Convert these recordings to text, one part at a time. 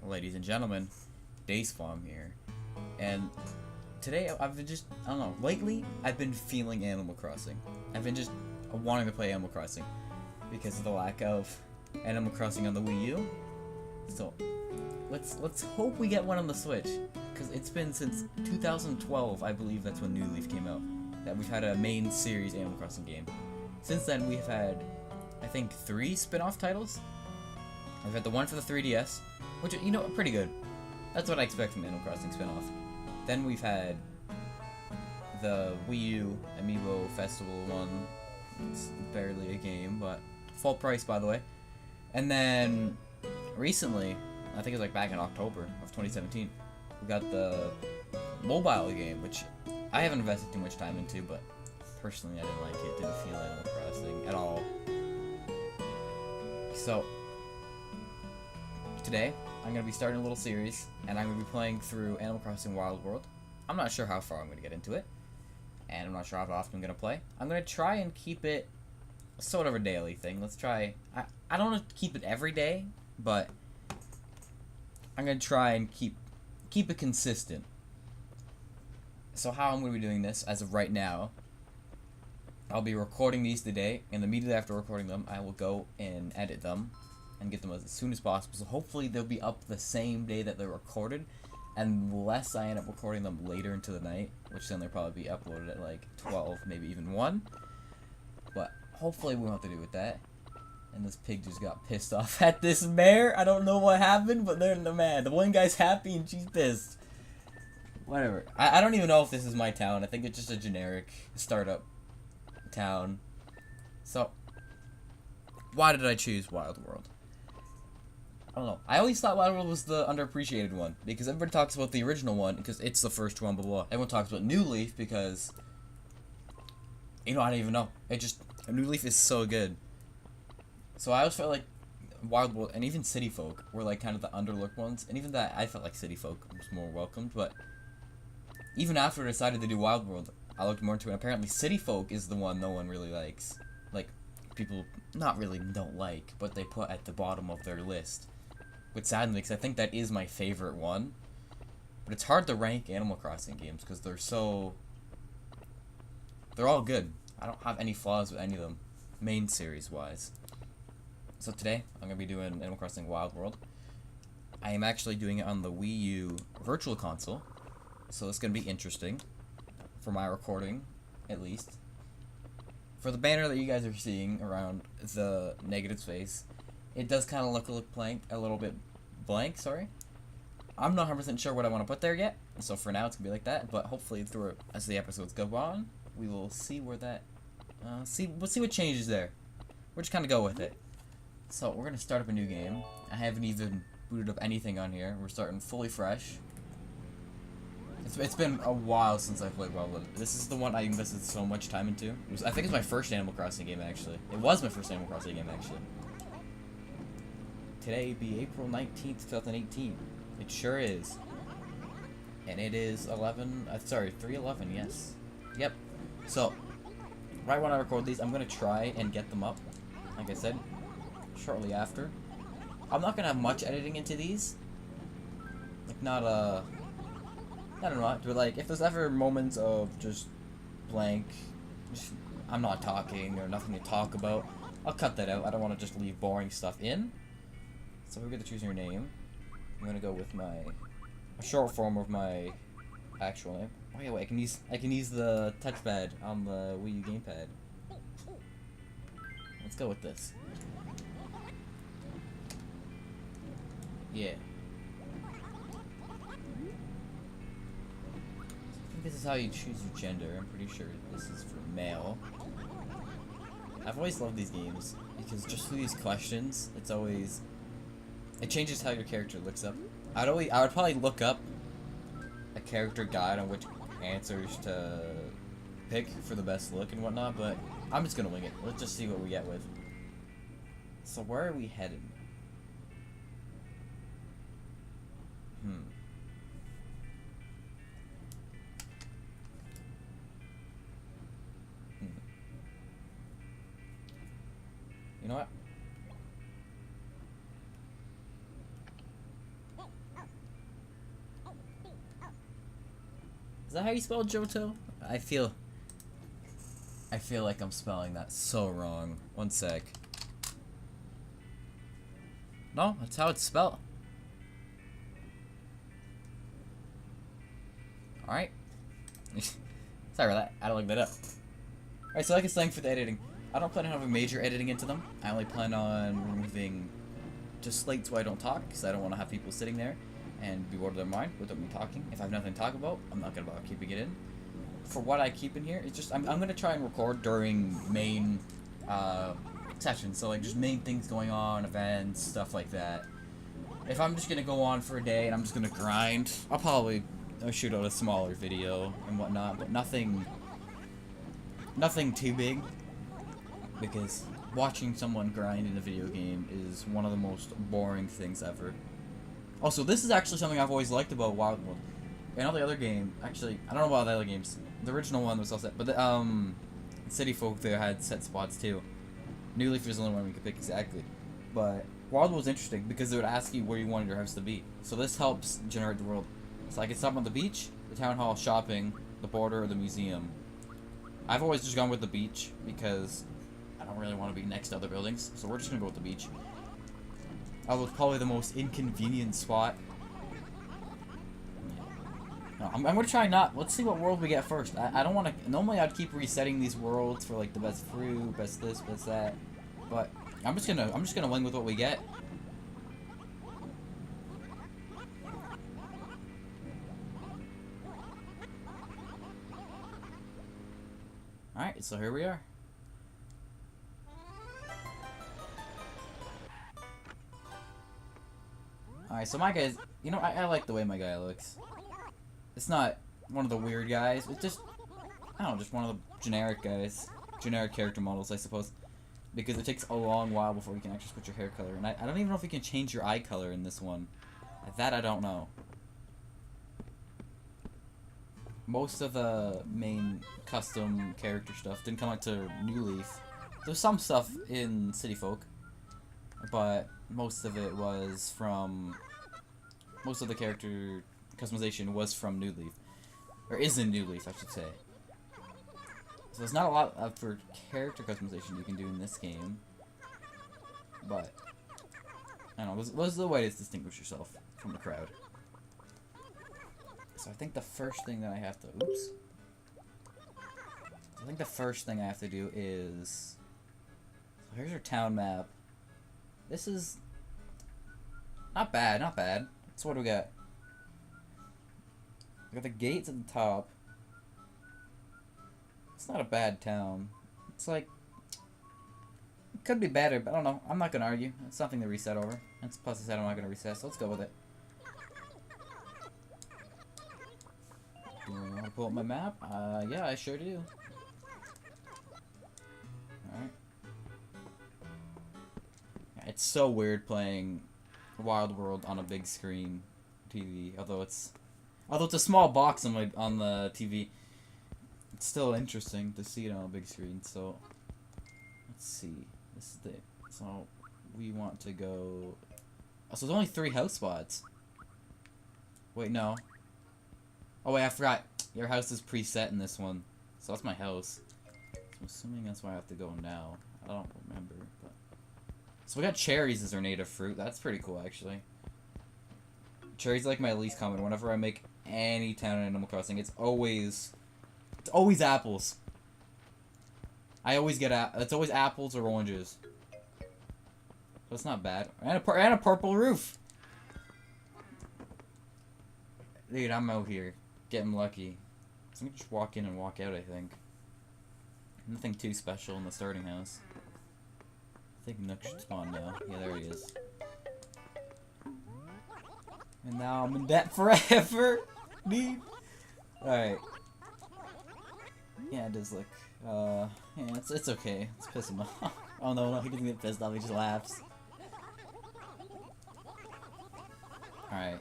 ladies and gentlemen, Dayspawn here. And today I've been just, I don't know, lately I've been feeling Animal Crossing. I've been just wanting to play Animal Crossing because of the lack of Animal Crossing on the Wii U. So let's hope we get one on the Switch, because it's been since 2012, I believe that's when New Leaf came out, that we've had a main series Animal Crossing game. Since then we've had, I think, 3 spin-off titles. We've had the one for the 3DS, which, you know, pretty good. That's what I expect from Animal Crossing spin-off. Then we've had the Wii U Amiibo Festival one. It's barely a game, but full price, by the way. And then recently, I think it was like back in October of 2017, we got the mobile game, which I haven't invested too much time into, but personally I didn't like it. Didn't feel Animal Crossing at all. So today I'm going to be starting a little series, and I'm going to be playing through Animal Crossing Wild World. I'm not sure how far I'm going to get into it, and I'm not sure how often I'm going to play. I'm going to try and keep it sort of a daily thing. Let's try, I don't want to keep it every day, but I'm going to try and keep it consistent. So how I'm going to be doing this as of right now, I'll be recording these today, and immediately after recording them, I will go and edit them and get them as soon as possible. So hopefully they'll be up the same day that they're recorded, unless I end up recording them later into the night, which then they'll probably be uploaded at like 12, maybe even 1. But hopefully we won't have to do with that. And this pig just got pissed off at this mare. I don't know what happened, but they're mad. The one guy's happy and she's pissed. Whatever. I don't even know if this is my town. I think it's just a generic startup town. So, why did I choose Wild World? I don't know. I always thought Wild World was the underappreciated one, because everybody talks about the original one because it's the first one, blah, blah, blah. Everyone talks about New Leaf because, you know, I don't even know. New Leaf is so good. So I always felt like Wild World and even City Folk were like kind of the underlooked ones, and even that I felt like City Folk was more welcomed, but even after I decided to do Wild World, I looked more into it. Apparently City Folk is the one no one really likes. Like, people not really don't like, but they put at the bottom of their list. Which saddens me, because I think that is my favorite one. But it's hard to rank Animal Crossing games, because they're all good. I don't have any flaws with any of them, main series wise. So today, I'm going to be doing Animal Crossing Wild World. I am actually doing it on the Wii U Virtual Console, so it's going to be interesting, for my recording, at least. For the banner that you guys are seeing around the negative space, it does kind of look a little bit blank, sorry. I'm not 100% sure what I want to put there yet, so for now it's going to be like that, but hopefully as the episodes go on, we will see where that, we'll see what changes there. We'll just kind of go with it. So we're going to start up a new game. I haven't even booted up anything on here. We're starting fully fresh. It's been a while since I played Wild World. This is the one I invested so much time into. I think it's my first Animal Crossing game, actually. It was my first Animal Crossing game, actually. Today be April 19th, 2018. It sure is. And it is 3:11, yes. Yep. So, right when I record these, I'm going to try and get them up, like I said, shortly after. I'm not going to have much editing into these. Like, I don't know, but like, if there's ever moments of just blank, I'm not talking or nothing to talk about, I'll cut that out. I don't want to just leave boring stuff in. So we're going to choose your name. I'm going to go with a short form of my actual name. Oh yeah, wait, I can use the touchpad on the Wii U gamepad. Let's go with this. Yeah. I think this is how you choose your gender. I'm pretty sure this is for male. I've always loved these games because just through these questions, it changes how your character looks up. I would probably look up a character guide on which answers to pick for the best look and whatnot, but I'm just gonna wing it. Let's just see what we get with. So where are we headed? You know what? Is that how you spell Johto? I feel like I'm spelling that so wrong. One sec. No, that's how it's spelled. Alright. Sorry about that. I had to look that up. Alright, so like I was saying for the editing, I don't plan on having major editing into them. I only plan on removing just slates where I don't talk, because I don't want to have people sitting there and be bored of their mind without me talking. If I have nothing to talk about, I'm not going to bother keeping it in. For what I keep in here, it's just, I'm going to try and record during main sessions. So like just main things going on, events, stuff like that. If I'm just going to go on for a day and I'm just going to grind, I'll probably shoot out a smaller video and whatnot, but nothing too big, because watching someone grind in a video game is one of the most boring things ever. Also, this is actually something I've always liked about Wild World. Another other game, actually, I don't know about the other games. The original one was all set, but the City Folk there had set spots too. New Leaf was the only one we could pick exactly. But Wild World was interesting because it would ask you where you wanted your house to be. So this helps generate the world. So I could stop on the beach, the town hall, shopping, the border, or the museum. I've always just gone with the beach because I don't really want to be next to other buildings, so we're just gonna go with the beach. Although it's probably the most inconvenient spot. No, I'm gonna try not. Let's see what world we get first. I don't want to. Normally I'd keep resetting these worlds for like the best fruit, best this, best that. But I'm just gonna wing with what we get. Alright, so here we are. Alright, so my guy's, you know, I like the way my guy looks. It's not one of the weird guys, it's just, I don't know, just one of the generic guys. Generic character models, I suppose. Because it takes a long while before you can actually switch your hair color. And I don't even know if you can change your eye color in this one. That I don't know. Most of the main custom character stuff didn't come out to New Leaf. There's some stuff in City Folk, but most of it was from... Most of the character customization was from New Leaf. Or is in New Leaf, I should say. So there's not a lot for character customization you can do in this game. But, I don't know, what's the way to distinguish yourself from the crowd? So I think the first thing that I have to... Oops. I think the first thing I have to do is... So here's our town map. This is... Not bad, not bad. So what do we got? We got the gates at the top. It's not a bad town. It's like... It could be better, but I don't know. I'm not going to argue. It's something to reset over. And plus I said I'm not going to reset, so let's go with it. Do you want to pull up my map? Yeah, I sure do. Alright. Yeah, it's so weird playing Wild World on a big screen TV, although it's a small box on the TV. It's still interesting to see it on a big screen. So let's see. This is it. So we want to go. Oh, so there's only 3 house spots. Wait, no. Oh wait, I forgot. Your house is preset in this one, so that's my house. So I'm assuming that's where I have to go now. I don't remember, but so we got cherries as our native fruit. That's pretty cool, actually. Cherries are like my least common. Whenever I make any town in Animal Crossing, it's always apples. I always get it's always apples or oranges. So it's not bad. And a purple roof. Dude, I'm out here getting lucky. So I'm gonna just walk in and walk out, I think. Nothing too special in the starting house. I think Nook should spawn now. Yeah, there he is. And now I'm in debt forever! Dude! Alright. Yeah, it does look, yeah, it's okay. Let's piss him off. Oh no, he doesn't get pissed off, he just laughs. Alright.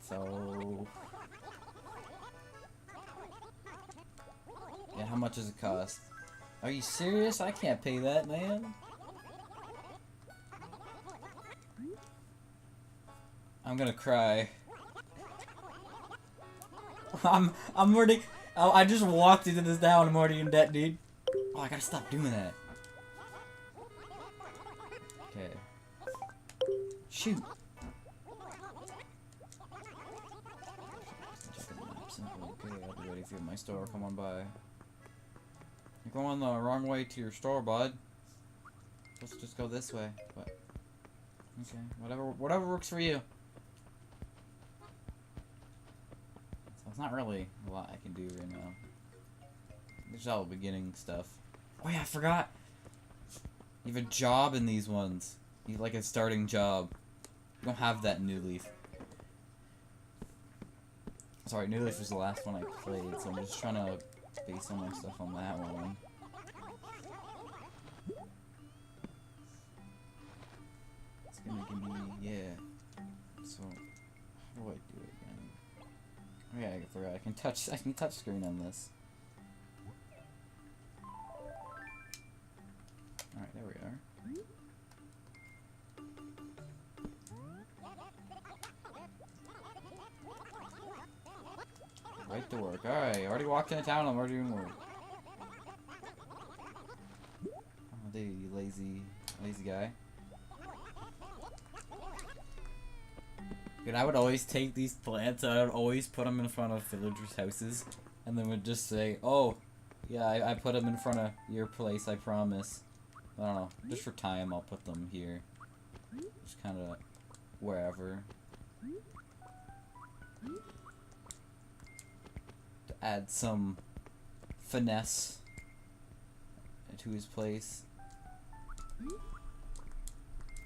So... Yeah, how much does it cost? Are you serious? I can't pay that, man. I'm gonna cry. I'm already. Oh, I just walked into this town. I'm already in debt, dude. Oh, I gotta stop doing that. Okay. Shoot. Checking the map. Simple. Okay, I'll be ready for you at my store. Come on by. You're going the wrong way to your store, bud. Let's just go this way. But okay, whatever works for you. So it's not really a lot I can do right now. There's all the beginning stuff. Oh yeah, I forgot. You have a job in these ones. You have like a starting job. You don't have that in New Leaf. Sorry, New Leaf was the last one I played, so I'm just trying to base all my stuff on that one. It's gonna give me, yeah. So, how do I do it again? Oh yeah, I forgot. I can touch screen on this. Alright, there we are. Right to work. Alright, already walked into town, I'm already doing work. Oh, dude, you lazy guy. Dude, I would always take these plants, I would always put them in front of villagers' houses, and then would just say, oh, yeah, I put them in front of your place, I promise. I don't know, just for time, I'll put them here. Just kind of wherever. To add some finesse to his place.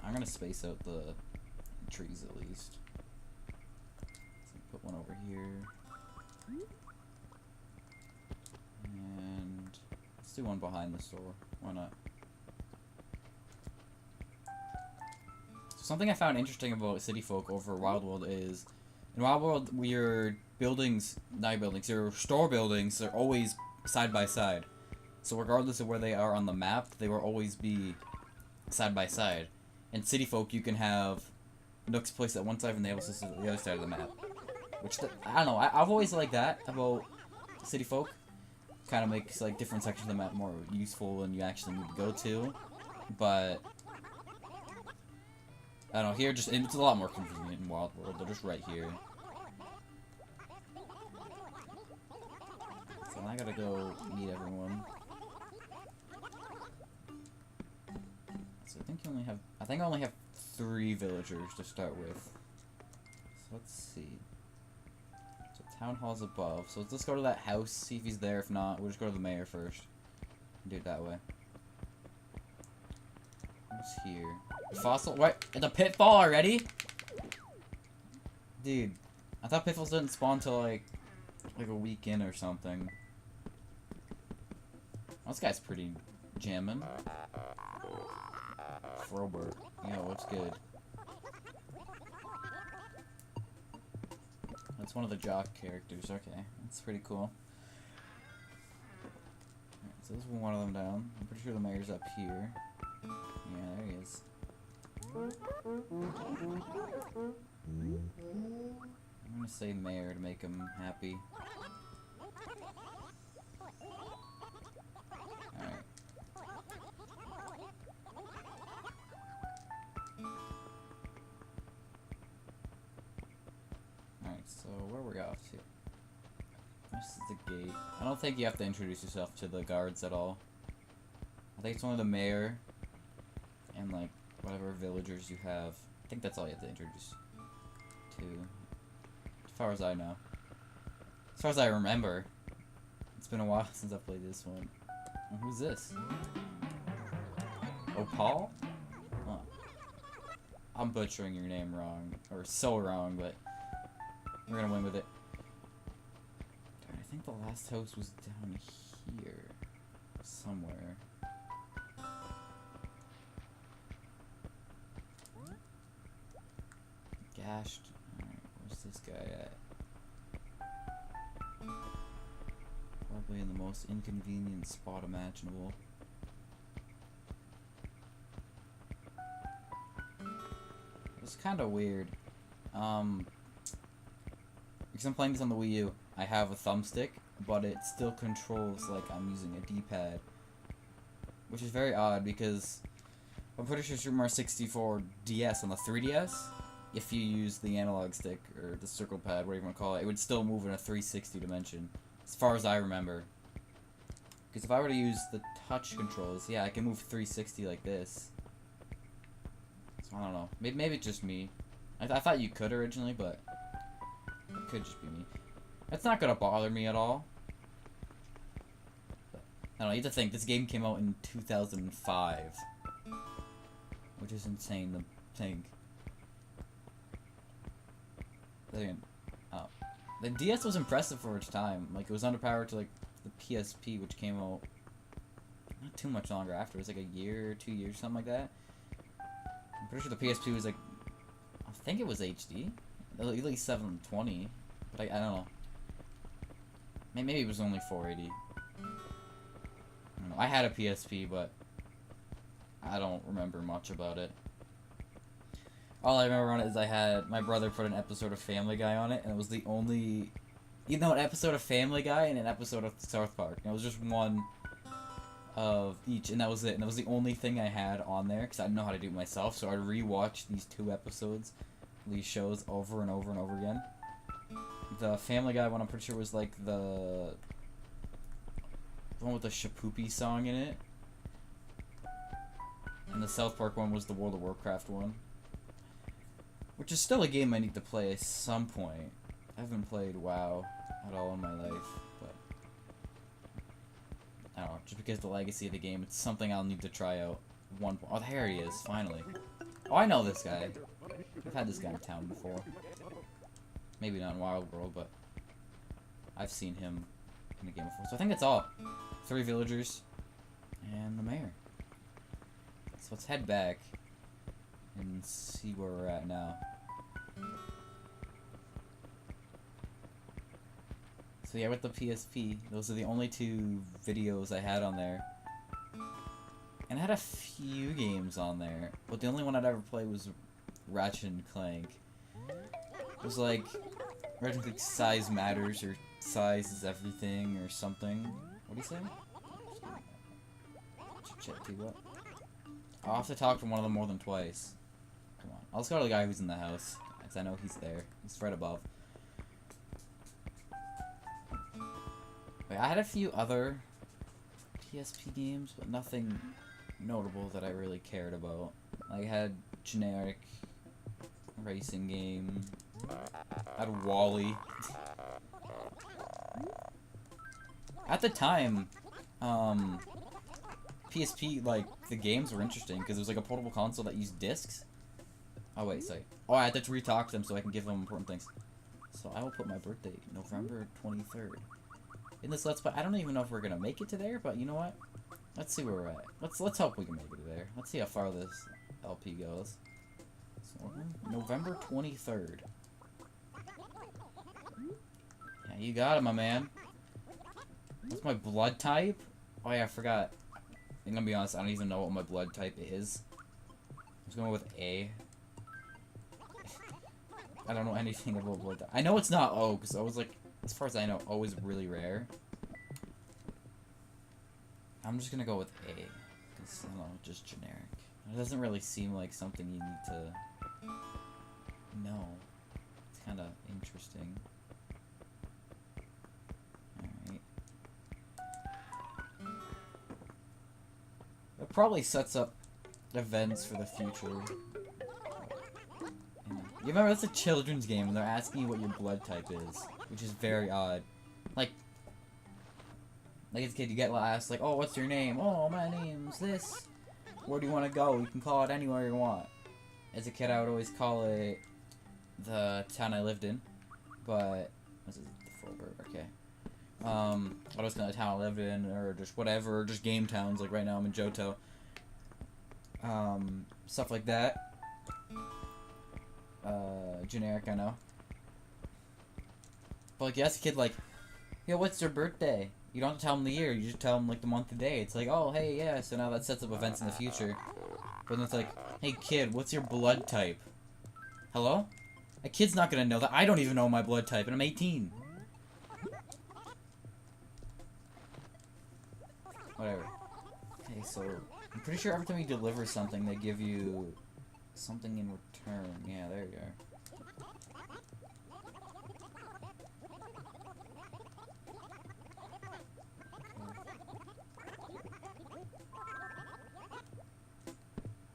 I'm gonna space out the trees at least. So put one over here. And let's do one behind the store. Why not? Something I found interesting about City Folk over Wild World is, in Wild World, your buildings, your store buildings are always side by side. So regardless of where they are on the map, they will always be side by side. In City Folk, you can have Nook's place at one side and the other side of the map. Which, I don't know, I've always liked that about City Folk. Kind of makes like different sections of the map more useful and you actually need to go to. But I don't know, here it's a lot more convenient in Wild World. They're just right here. So I gotta go meet everyone. So I think I only have 3 villagers to start with. So let's see. So town hall's above. So let's go to that house, see if he's there. If not, we'll just go to the mayor first. Do it that way. What's here? Fossil? What? The pitfall already? Dude, I thought pitfalls didn't spawn till like a week in or something. Oh, this guy's pretty jamming. Frobert. Yo, what's good? That's one of the jock characters. Okay, that's pretty cool. Alright, so this is one of them down. I'm pretty sure the mayor's up here. Yeah, there he is. I'm gonna say mayor to make him happy. Alright. Alright, so where we off to? This is the gate. I don't think you have to introduce yourself to the guards at all. I think it's only the mayor and like whatever villagers you have. I think that's all you have to introduce to. As far as I know. As far as I remember. It's been a while since I've played this one. And who's this? Opal? Huh. I'm butchering your name wrong. Or so wrong, but we're gonna win with it. Darn, I think the last house was down here. Somewhere. Gashed. Alright, where's this guy at? Probably in the most inconvenient spot imaginable. It's kind of weird. Because I'm playing this on the Wii U. I have a thumbstick, but it still controls like I'm using a D-pad. Which is very odd because I'm pretty sure Super Mario 64 DS on the 3DS, if you use the analog stick or the circle pad, whatever you want to call it, it would still move in a 360 dimension, as far as I remember. Because if I were to use the touch controls, yeah, I can move 360 like this. So I don't know. Maybe it's just me. I thought you could originally, but it could just be me. It's not gonna bother me at all. But, I don't know, you have to think, this game came out in 2005. Which is insane to think. The DS was impressive for its time. Like, it was underpowered to, like, the PSP, which came out not too much longer after. It was, like, a year or 2 years, something like that. I'm pretty sure the PSP was, like, I think it was HD. At least 720. But I don't know. Maybe it was only 480. I don't know. I had a PSP, but I don't remember much about it. All I remember on it is I had my brother put an episode of Family Guy on it, and it was the only, an episode of Family Guy and an episode of South Park. And it was just one of each, and that was it. And that was the only thing I had on there because I didn't know how to do it myself. So I'd rewatch these 2 episodes, these shows over and over and over again. The Family Guy one, I'm pretty sure was like the one with the Shapoopy song in it. And the South Park one was the World of Warcraft one. Which is still a game I need to play at some point. I haven't played WoW at all in my life, but I don't know, just because of the legacy of the game, it's something I'll need to try out one point. Oh, there he is, finally. Oh, I know this guy. I've had this guy in town before. Maybe not in Wild World, but I've seen him in the game before. So I think that's all. 3 villagers and the mayor. So let's head back and see where we're at now. So yeah, with the PSP, those are the only 2 videos I had on there. And I had a few games on there, but the only one I'd ever played was Ratchet and Clank. It was like, Ratchet and Clank Size Matters, or Size is Everything, or something. What do you say? What? I'll have to talk to one of them more than twice. Come on. I'll just go to the guy who's in the house, because I know he's there. He's right above. Wait, I had a few other PSP games, but nothing notable that I really cared about. I had generic racing game. I had Wally. At the time, PSP, like, the games were interesting, because it was like a portable console that used discs. Oh, wait, sorry. Oh, I had to retalk them so I can give them important things. So I will put my birthday, November 23rd. In this Let's Play, I don't even know if we're gonna make it to there, but you know what? Let's see where we're at. Let's hope we can make it to there. Let's see how far this LP goes. So, November 23rd. Yeah, you got it, my man. What's my blood type? Oh yeah, I forgot. I'm gonna be honest, I don't even know what my blood type is. I'm just going with A. I don't know anything about blood type. I know it's not O, because O is like, as far as I know, O is really rare. I'm just gonna go with A, because, I don't know, just generic. It doesn't really seem like something you need to know. It's kind of interesting. Alright. It probably sets up events for the future. You remember, that's a children's game, and they're asking you what your blood type is, which is very odd. Like as a kid, you get asked, like, oh, what's your name? Oh, my name's this. Where do you want to go? You can call it anywhere you want. As a kid, I would always call it the town I lived in, but, this is the Froberg, okay. I was gonna town I lived in, or just whatever, just game towns, like right now I'm in Johto. Stuff like that. Generic, I know. But like, you ask a kid, like, yo, what's their birthday? You don't have to tell them the year, you just tell them, like, the month and day. It's like, oh, hey, yeah, so now that sets up events in the future. But then it's like, hey, kid, what's your blood type? Hello? A kid's not gonna know that. I don't even know my blood type, and I'm 18. Whatever. Okay, so I'm pretty sure every time you deliver something, they give you something in return. Yeah, there you are.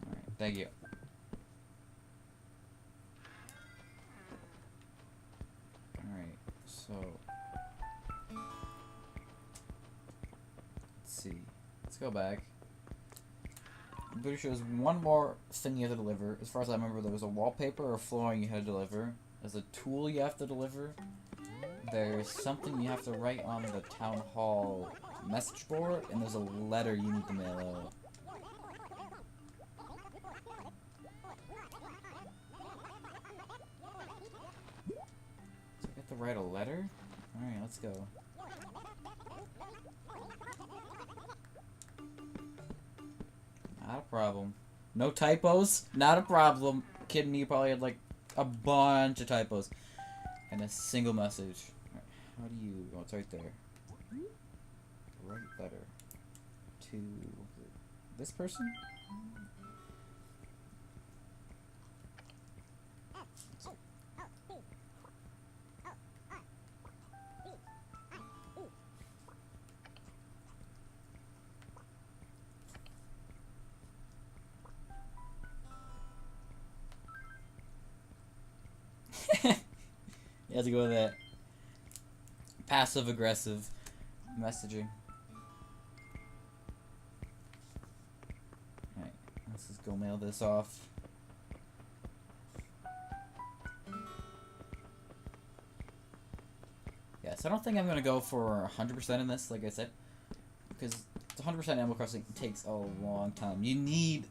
Alright, thank you. Alright, so let's see. Let's go back. I'm pretty sure there's one more thing you have to deliver. As far as I remember, there was a wallpaper or flooring you had to deliver. There's a tool you have to deliver. There's something you have to write on the town hall message board, and there's a letter you need to mail out. So I have to write a letter? Alright, let's go. Not a problem. No typos? Not a problem. Kidding me, you probably had like a bunch of typos. And a single message. Right. How do you... Oh, it's right there. Write letter. To... this person? You have to go with that passive-aggressive messaging. Alright, let's just go mail this off. Yes, I don't think I'm gonna go for 100% in this, like I said, because 100% Animal Crossing takes a long time. You need...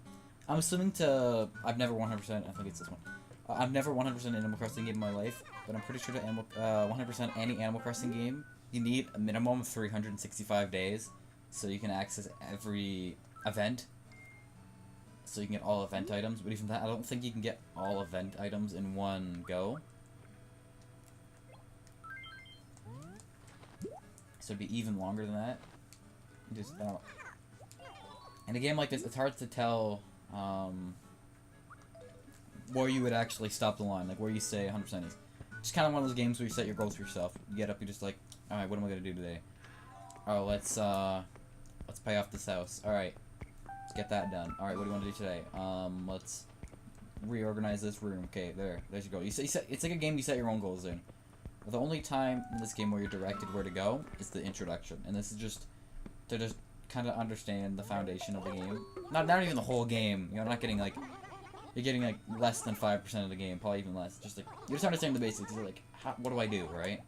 I'm assuming to... I've never 100%, I think it's this one. I've never 100% Animal Crossing game in my life, but I'm pretty sure to 100% any Animal Crossing game, you need a minimum of 365 days, so you can access every event, so you can get all event items, but even that, I don't think you can get all event items in one go. So it'd be even longer than that. Just, in a game like this, it's hard to tell, where you would actually stop the line, like where you say 100% is. It's kind of one of those games where you set your goals for yourself. You get up, you're just like, alright, what am I gonna do today? Oh, let's pay off this house. Alright, let's get that done. Alright, what do you want to do today? Let's reorganize this room. Okay, there you go. You set, it's like a game you set your own goals in. The only time in this game where you're directed where to go is the introduction, and this is just to just kind of understand the foundation of the game. Not even the whole game. You're not getting like... You're getting like less than 5% of the game, probably even less. Just like you're just understanding the basics. You're like, what do I do, right?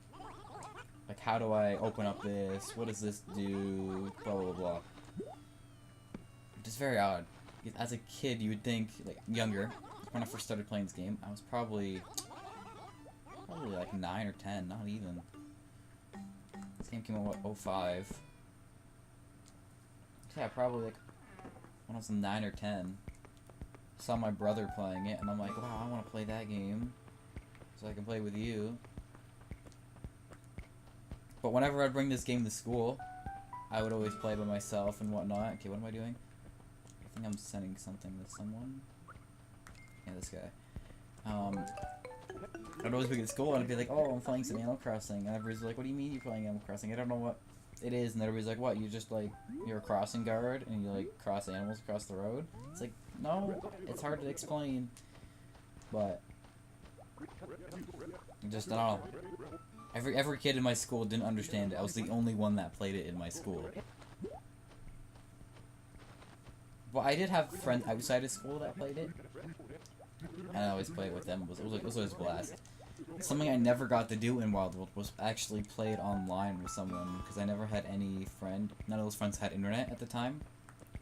Like, how do I open up this? What does this do? Blah blah blah. Just very odd. As a kid, you would think, like younger, when I first started playing this game, I was probably like 9 or 10, not even. This game came out what, 05. Yeah, probably like when I was 9 or 10. Saw my brother playing it, and I'm like, wow, I want to play that game, so I can play with you. But whenever I'd bring this game to school, I would always play by myself and whatnot. Okay, what am I doing? I think I'm sending something to someone. Yeah, this guy. I'd always be at school, and I'd be like, oh, I'm playing some Animal Crossing, and everybody's like, what do you mean you're playing Animal Crossing? I don't know what it is, and everybody's like, what, you just, like, you're a crossing guard, and you, like, cross animals across the road? It's like, no, it's hard to explain, but, just, I don't know. Every kid in my school didn't understand it. I was the only one that played it in my school. Well, I did have friends outside of school that played it, and I always played with them. It was always a blast. Something I never got to do in Wild World was actually play it online with someone, because I never had any friend. None of those friends had internet at the time.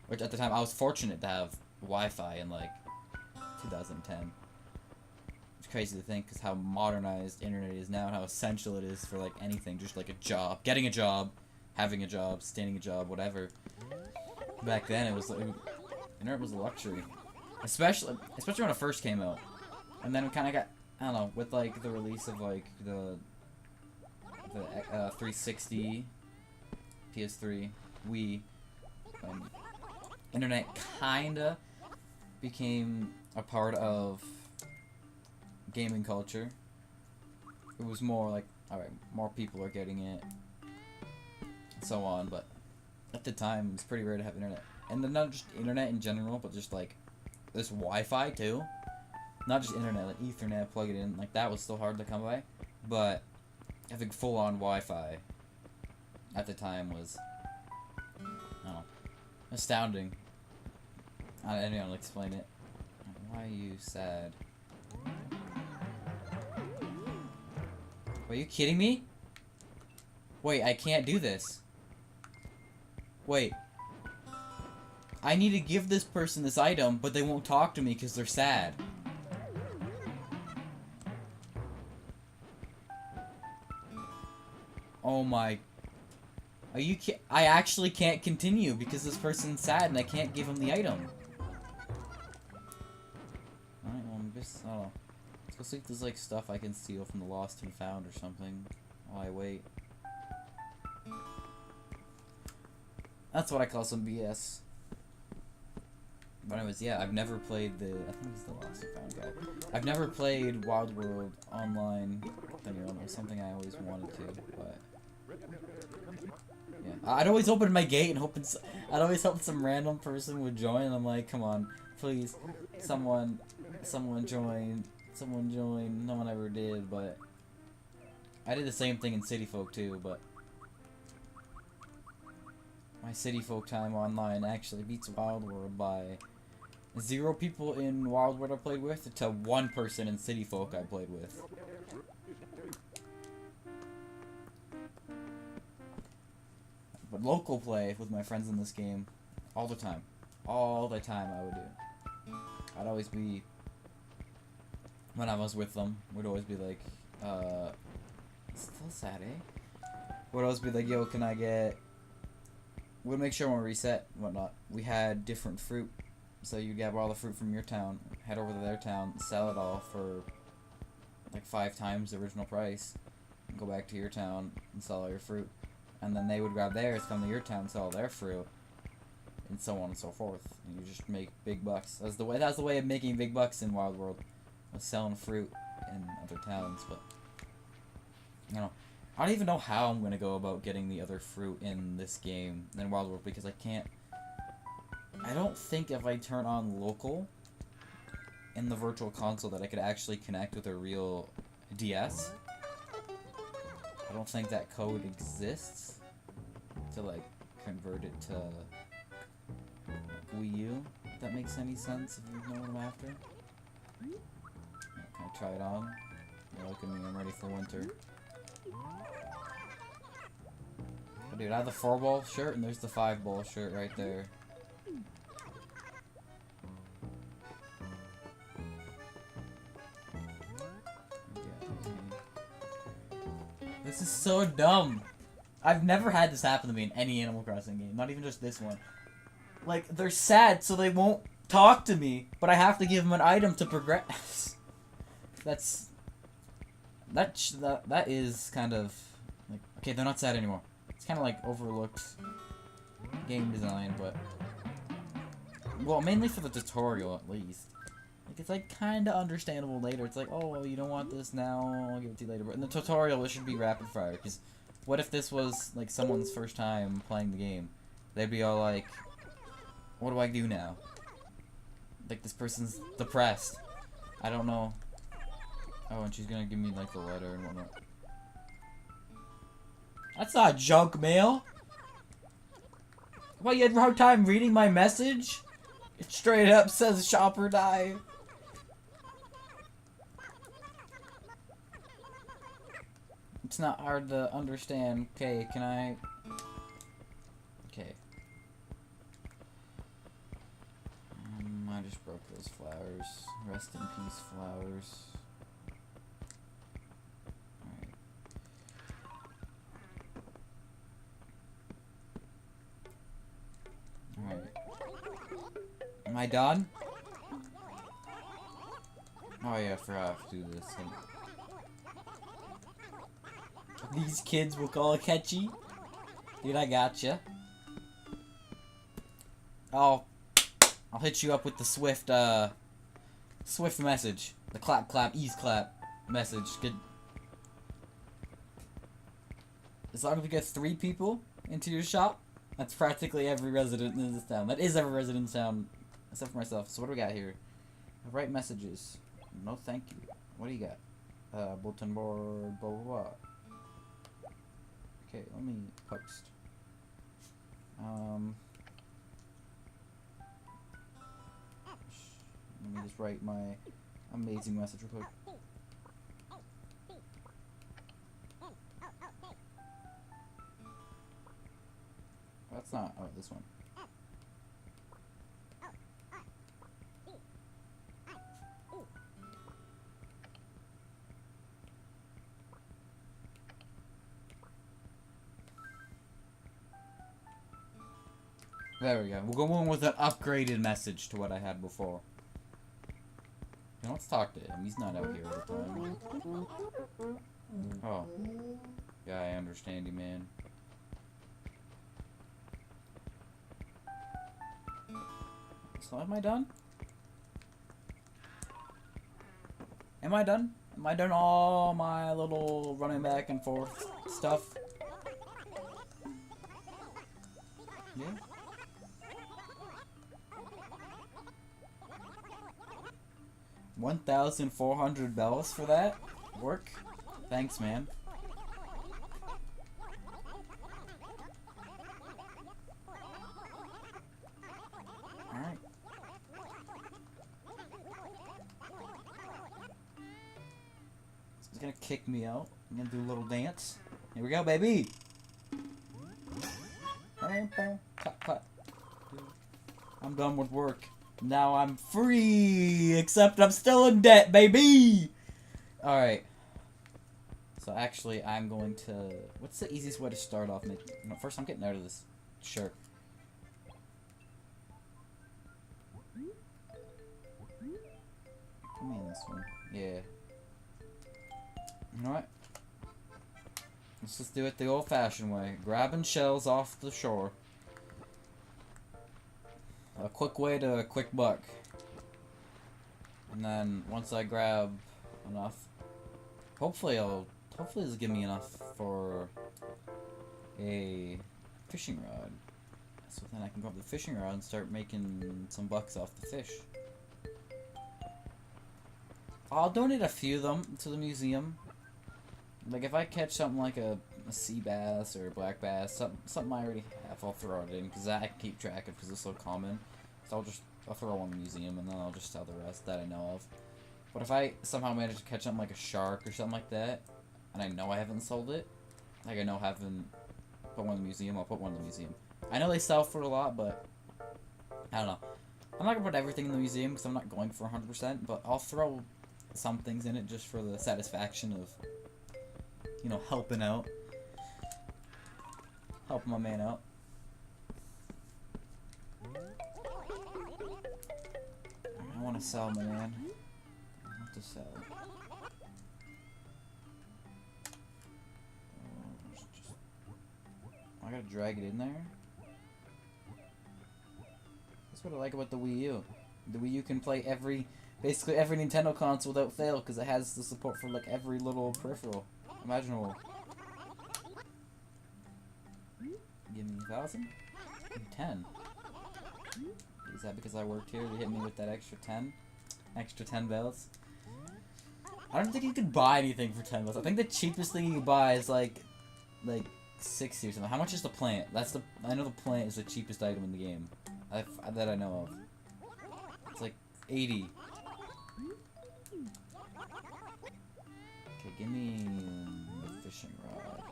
Which, at the time, I was fortunate to have Wi-Fi in, like, 2010. It's crazy to think, because how modernized internet is now, and how essential it is for, like, anything. Just, like, a job. Getting a job, having a job, staying a job, whatever. Back then, it was, like, internet was a luxury. Especially when it first came out. And then it kind of got... I don't know, with, like, the release of, like, the 360, PS3, Wii, when internet kinda became a part of gaming culture. It was more like, alright, more people are getting it, and so on, but at the time, it's pretty rare to have internet. And then not just internet in general, but just like this Wi-Fi too. Not just internet, like Ethernet, plug it in, like that was still hard to come by. But having full-on Wi-Fi at the time was, I don't know, astounding. I don't know how to explain it. Why are you sad? Are you kidding me? Wait, I can't do this. Wait. I need to give this person this item, but they won't talk to me because they're sad. Oh my... Are you I actually can't continue because this person's sad and I can't give him the item. Alright, well, I'm just... I don't know. Let's go see if there's like stuff I can steal from the Lost and Found or something while I wait. That's what I call some BS. But anyways, yeah, I've never played the... I think it's the Lost and Found guy. I've never played Wild World online. It was something I always wanted to, but... Yeah. I'd always open my gate and I'd always hope some random person would join, and I'm like, come on, please, someone join. No one ever did, but... I did the same thing in City Folk too, but... My City Folk time online actually beats Wild World by 0 people in Wild World I played with to 1 person in City Folk I played with. But local play with my friends in this game, all the time. All the time I would do. I'd always be, when I was with them, would always be like, still sad, eh? Would always be like, yo, can I get... We'd make sure when we reset and whatnot, we had different fruit. So you'd grab all the fruit from your town, head over to their town, sell it all for like 5 times the original price, and go back to your town and sell all your fruit. And then they would grab theirs, come to your town, sell their fruit, and so on and so forth. And you just make big bucks. That's the way of making big bucks in Wild World, was selling fruit in other towns. But you know, I don't even know how I'm gonna go about getting the other fruit in this game in Wild World, because I can't. I don't think if I turn on local in the virtual console that I could actually connect with a real DS. I don't think that code exists to like convert it to Wii U, if that makes any sense, if you know what I'm after. Can I try it on? Yeah, look at me, I'm ready for winter. Oh, dude, I have the 4-ball shirt and there's the 5-ball shirt right there. This is so dumb. I've never had this happen to me in any Animal Crossing game, not even just this one. Like, they're sad, so they won't talk to me, but I have to give them an item to progress. That is kind of like, okay, they're not sad anymore. It's kind of like overlooked game design, but well, mainly for the tutorial at least. Like, it's like kind of understandable later. It's like, oh, you don't want this now, I'll give it to you later. But in the tutorial, it should be rapid fire. Because what if this was like someone's first time playing the game? They'd be all like, what do I do now? Like, this person's depressed. I don't know. Oh, and she's gonna give me like the letter and whatnot. That's not junk mail. What, you had a hard time reading my message? It straight up says shop or die. It's not hard to understand. Okay, can I... Okay. I just broke those flowers. Rest in peace, flowers. Alright. Am I done? Oh yeah, I forgot to do this thing. These kids will call it catchy. Dude, I gotcha. I'll hit you up with the Swift message. The clap, ease clap message. Good. As long as we get 3 people into your shop, that's practically every resident in this town. That is every resident in this town, except for myself. So what do we got here? Write messages. No thank you. What do you got? Bulletin board, blah, blah, blah. Okay, let me post. Let me just write my amazing message real quick. That's not. Oh, this one. There we go. We'll go in with an upgraded message to what I had before. Now let's talk to him. He's not out here all the time. Oh. Yeah, I understand you, man. So am I done? Am I done? Am I done all my little running back and forth stuff? Yeah. 1,400 bells for that? Work? Thanks, man. Alright. He's gonna kick me out. I'm gonna do a little dance. Here we go, baby! I'm done with work. Now I'm free, except I'm still in debt, baby! Alright. So actually, I'm going to... What's the easiest way to start off? No, first, I'm getting out of this shirt. Come in this one. Yeah. You know what? Let's just do it the old-fashioned way. Grabbing shells off the shore. A quick way to a quick buck. And then once I grab enough, hopefully this will give me enough for a fishing rod. So then I can go up the fishing rod and start making some bucks off the fish. I'll donate a few of them to the museum. Like if I catch something like a sea bass or a black bass, something I already have, I'll throw it in because I can keep track of because it's so common. So I'll throw one in the museum and then I'll just sell the rest that I know of. But if I somehow manage to catch something like a shark or something like that, and I know I haven't sold it, like I know I haven't put one in the museum, I'll put one in the museum. I know they sell for a lot, but I don't know. I'm not gonna put everything in the museum because I'm not going for 100%, but I'll throw some things in it just for the satisfaction of, you know, helping out. Helping my man out. I want to sell, my man. I want to sell. I gotta drag it in there. That's what I like about the Wii U. The Wii U can play basically every Nintendo console without fail because it has the support for like every little peripheral imaginable. Give me 1,000? 10. Is that because I worked here to hit me with that extra 10? Extra 10 bells? I don't think you can buy anything for 10 bells. I think the cheapest thing you can buy is like 60 or something. How much is the plant? I know the plant is the cheapest item in the game. That I know of. It's like 80. Okay, give me the fishing rod.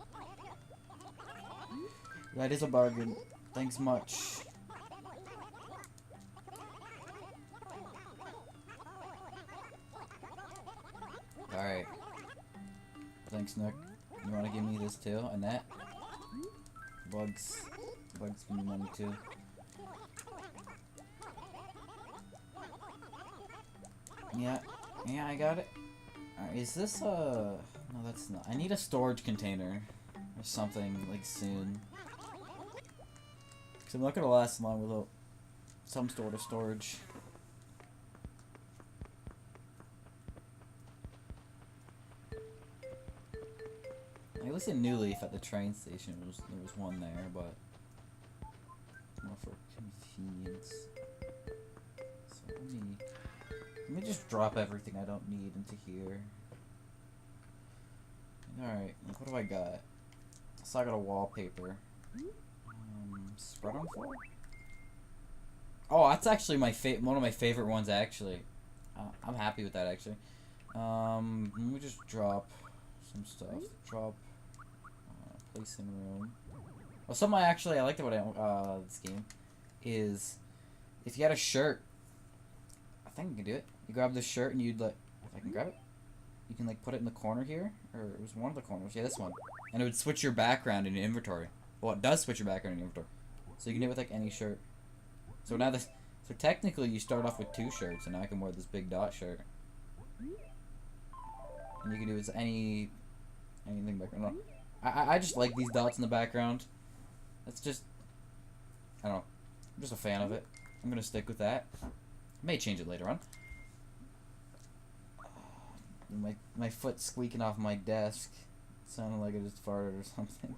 That is a bargain. Thanks much. Alright. Thanks, Nook. You wanna give me this too? And that? Bugs. Bugs give me money too. Yeah. Yeah, I got it. Alright, is this no, that's not. I need a storage container. Or something, like, soon. Because I'm not gonna last long without some sort of storage. At least in New Leaf at the train station there was one there, but more for convenience. So let me just drop everything I don't need into here. Alright, what do I got? So I got a wallpaper. Spread on 4? Oh, that's actually one of my favorite ones actually. I'm happy with that actually. Let me just drop some stuff. Drop place in room. Well, something I liked about this game is if you had a shirt. I think you can do it. You grab the shirt and you'd like, if I can grab it, you can like put it in the corner here, or it was one of the corners. Yeah, this one, and it would switch your background in your inventory. Well, it does switch your background in your inventory, so you can do it with like any shirt. So now this, so technically you start off with 2 shirts, and now I can wear this big dot shirt. And you can do with anything background. No. I just like these dots in the background. It's just, I don't know. I'm just a fan of it. I'm gonna stick with that. I may change it later on. My foot squeaking off my desk. It sounded like I just farted or something.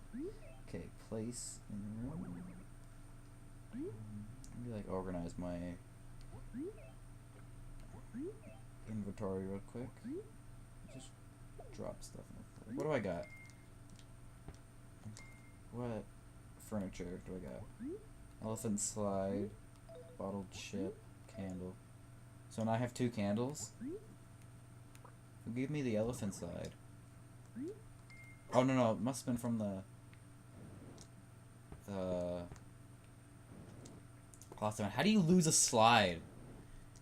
Okay, place in the room. Let me like organize my inventory real quick. Just drop stuff in the floor. What do I got? What furniture do I got? Elephant slide, bottled chip, candle. So now I have 2 candles. Who gave me the elephant slide? Oh no, it must have been from the last time. How do you lose a slide?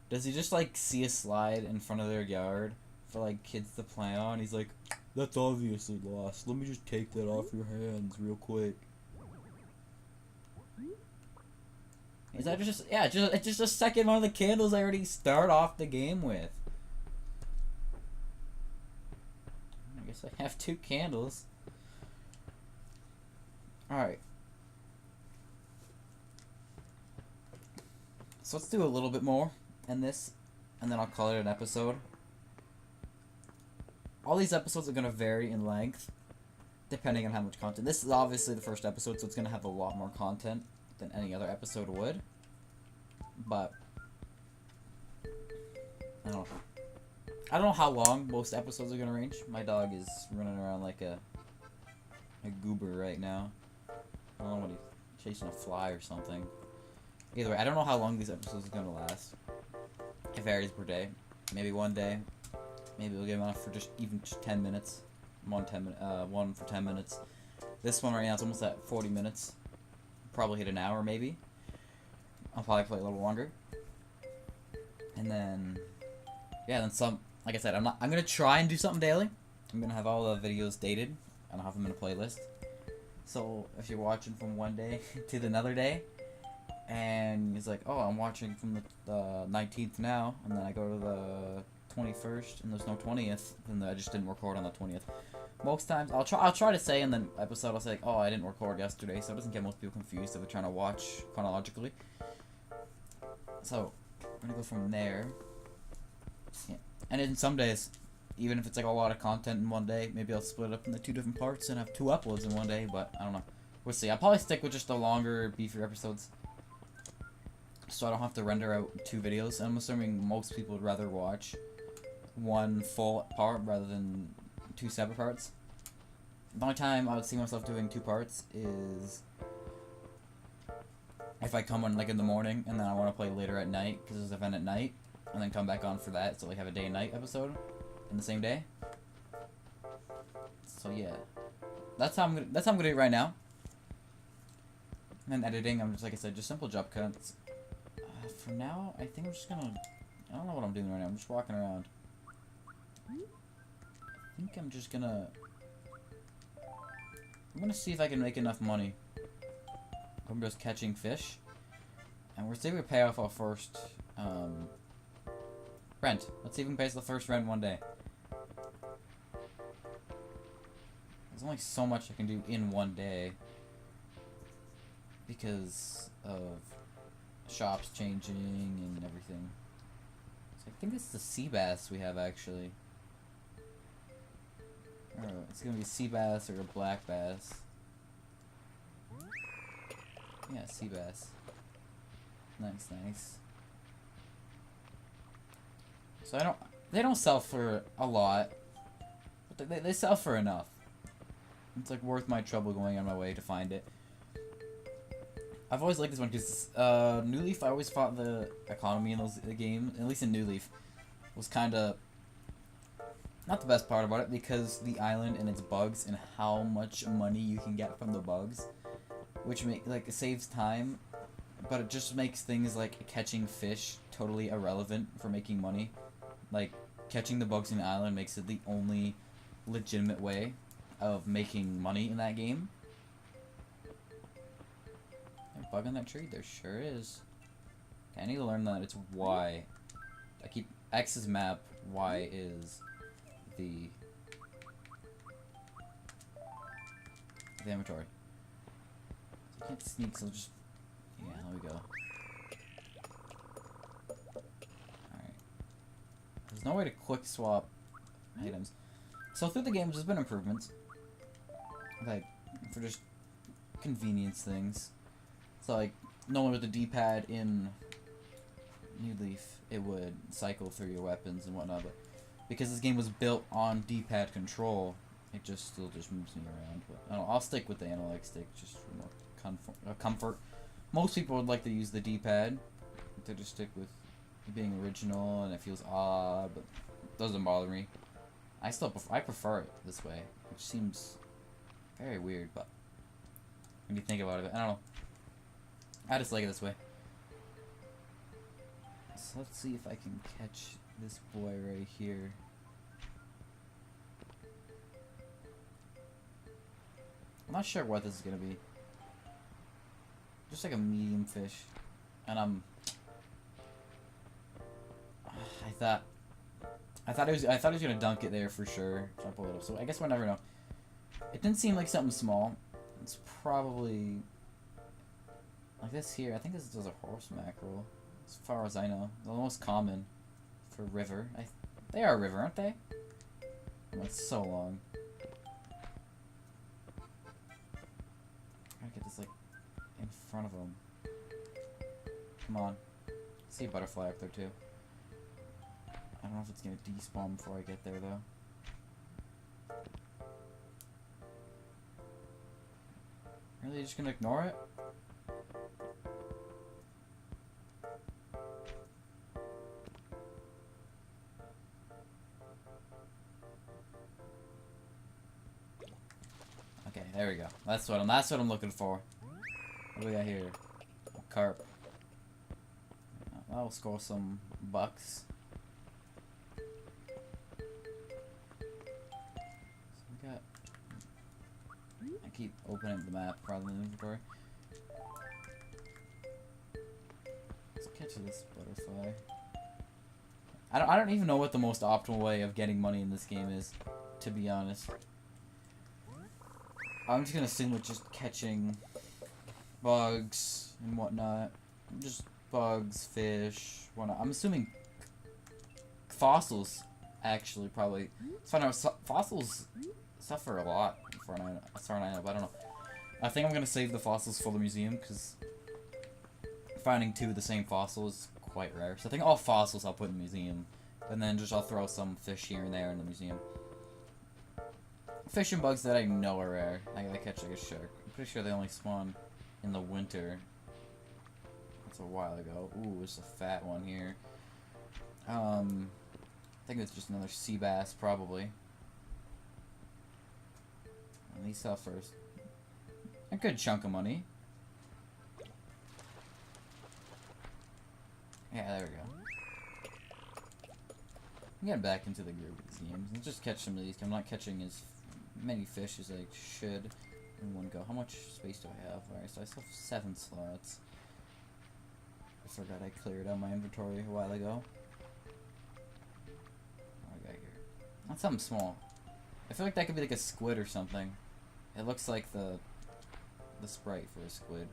Does he just like see a slide in front of their yard for like kids to play on? He's like, that's obviously lost. Let me just take that off your hands real quick. Is that just, yeah, it's just a second one of the candles I already start off the game with. I guess I have 2 candles. Alright. So let's do a little bit more in this, and then I'll call it an episode. All these episodes are going to vary in length, depending on how much content. This is obviously the first episode, so it's going to have a lot more content than any other episode would. But I don't know how long most episodes are going to range. My dog is running around like a goober right now. I don't know what he's chasing a fly or something. Either way, I don't know how long these episodes are going to last. It varies per day. Maybe one day. Maybe we'll get enough for just 10 minutes. One for 10 minutes. This one right now is almost at 40 minutes. Probably hit an hour maybe. I'll probably play a little longer. And then, yeah, then some. Like I said, I'm gonna try and do something daily. I'm gonna have all the videos dated, and I'll have them in a playlist. So if you're watching from one day to the another day, and it's like, oh, I'm watching from the 19th now, and then I go to the 21st, and there's no 20th, then I just didn't record on the 20th. Most times, I'll try to say in the episode, I'll say, like, oh, I didn't record yesterday, so it doesn't get most people confused if they're trying to watch chronologically. So, I'm gonna go from there. Yeah. And in some days, even if it's like a lot of content in one day, maybe I'll split it up into 2 different parts and have 2 uploads in one day, but I don't know. We'll see. I'll probably stick with just the longer, beefier episodes, so I don't have to render out 2 videos. I'm assuming most people would rather watch 1 full part rather than 2 separate parts. The only time I would see myself doing 2 parts is if I come on like in the morning and then I want to play later at night because there's an event at night, and then come back on for that, so like have a day and night episode in the same day. So yeah, that's how I'm gonna do it right now. And then editing, I'm just, like I said, just simple jump cuts. For now, I think I'm just gonna, I don't know what I'm doing right now. I'm just walking around. I think I'm just gonna, I'm gonna see if I can make enough money. I'm just catching fish, and we're seeing if we pay off our first rent. Let's see if we can pay us the first rent one day. There's only so much I can do in one day because of shops changing and everything. So I think this is the sea bass we have actually. Or it's gonna be a sea bass or a black bass. Yeah, sea bass. Nice, nice. So they don't sell for a lot, but they sell for enough. It's like worth my trouble going on my way to find it. I've always liked this one because New Leaf, I always thought the economy in the game, at least in New Leaf, was kind of not the best part about it because the island and its bugs and how much money you can get from the bugs, which it saves time, but it just makes things like catching fish totally irrelevant for making money. Like catching the bugs in the island makes it the only legitimate way of making money in that game. There's a bug on that tree? There sure is. Okay, I need to learn that it's Y. X is map, Y is the inventory. So I can't sneak, so just yeah, there we go. Alright. There's no way to quick swap items. So through the games there's been improvements. Like for just convenience things. So like normally with the D-pad in New Leaf it would cycle through your weapons and whatnot, but because this game was built on D-pad control, it still just moves me around. But I'll stick with the analog stick just for more comfort. Most people would like to use the D-pad to just stick with being original, and it feels odd, but it doesn't bother me. I prefer it this way, which seems very weird, but when you think about it, I don't know. I just like it this way. So let's see if I can catch this boy right here. I'm not sure what this is gonna be. Just like a medium fish, and I thought he was gonna dunk it there for sure. So I pulled it up. So I guess we'll never know. It didn't seem like something small. It's probably like this here. I think this is a horse mackerel, as far as I know. The most common for river. They are a river, aren't they? Oh, it's so long. I gotta get this like in front of them. Come on. I see a butterfly up there too. I don't know if it's gonna despawn before I get there though. Really, just gonna ignore it? Okay, there we go. That's what I'm looking for. What do we got here? A carp. That'll score some bucks. I keep opening the map rather than the inventory. Let's catch this butterfly. I don't even know what the most optimal way of getting money in this game is, to be honest. I'm just gonna assume it's just catching bugs and whatnot. Just bugs, fish, whatnot. I'm assuming fossils, actually, probably. Let's find out. Fossils suffer a lot for an item, but I don't know. I think I'm gonna save the fossils for the museum because finding two of the same fossil is quite rare. So I think all fossils I'll put in the museum, and then I'll throw some fish here and there in the museum. Fish and bugs that I know are rare. I gotta catch like a shark. I'm pretty sure they only spawn in the winter. That's a while ago. Ooh, there's a fat one here. I think it's just another sea bass, probably. And these sell first. A good chunk of money. Yeah, there we go. I'm getting back into the groove of these games. Let's just catch some of these. I'm not catching as many fish as I should in one go. How much space do I have? Alright, so I still have 7 slots. I forgot I cleared out my inventory a while ago. What do I got here? That's something small. I feel like that could be like a squid or something. It looks like the sprite for a squid.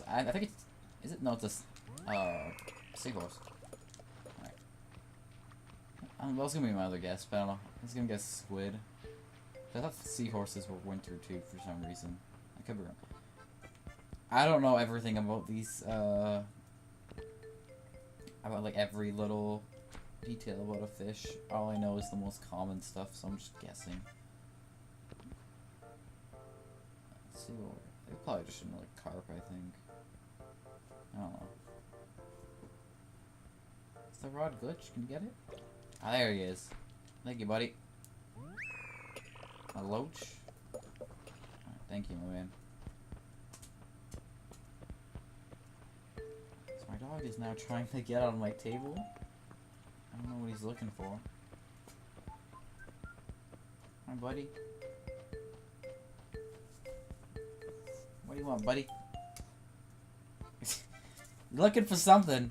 I think it's... Is it? No, it's a seahorse. Alright. That was gonna be my other guess, but I don't know. I was gonna guess squid. I thought seahorses were winter too for some reason. I could be wrong. I don't know everything about these, about like every little detail about a fish. All I know is the most common stuff, so I'm just guessing. Let's see what they probably just another carp, I think. I don't know. Is the rod glitch? Can you get it? Ah, there he is. Thank you, buddy. A loach. Right, thank you, my man. So my dog is now trying to get on my table. I don't know what he's looking for. Hi, buddy. What do you want, buddy? You're looking for something.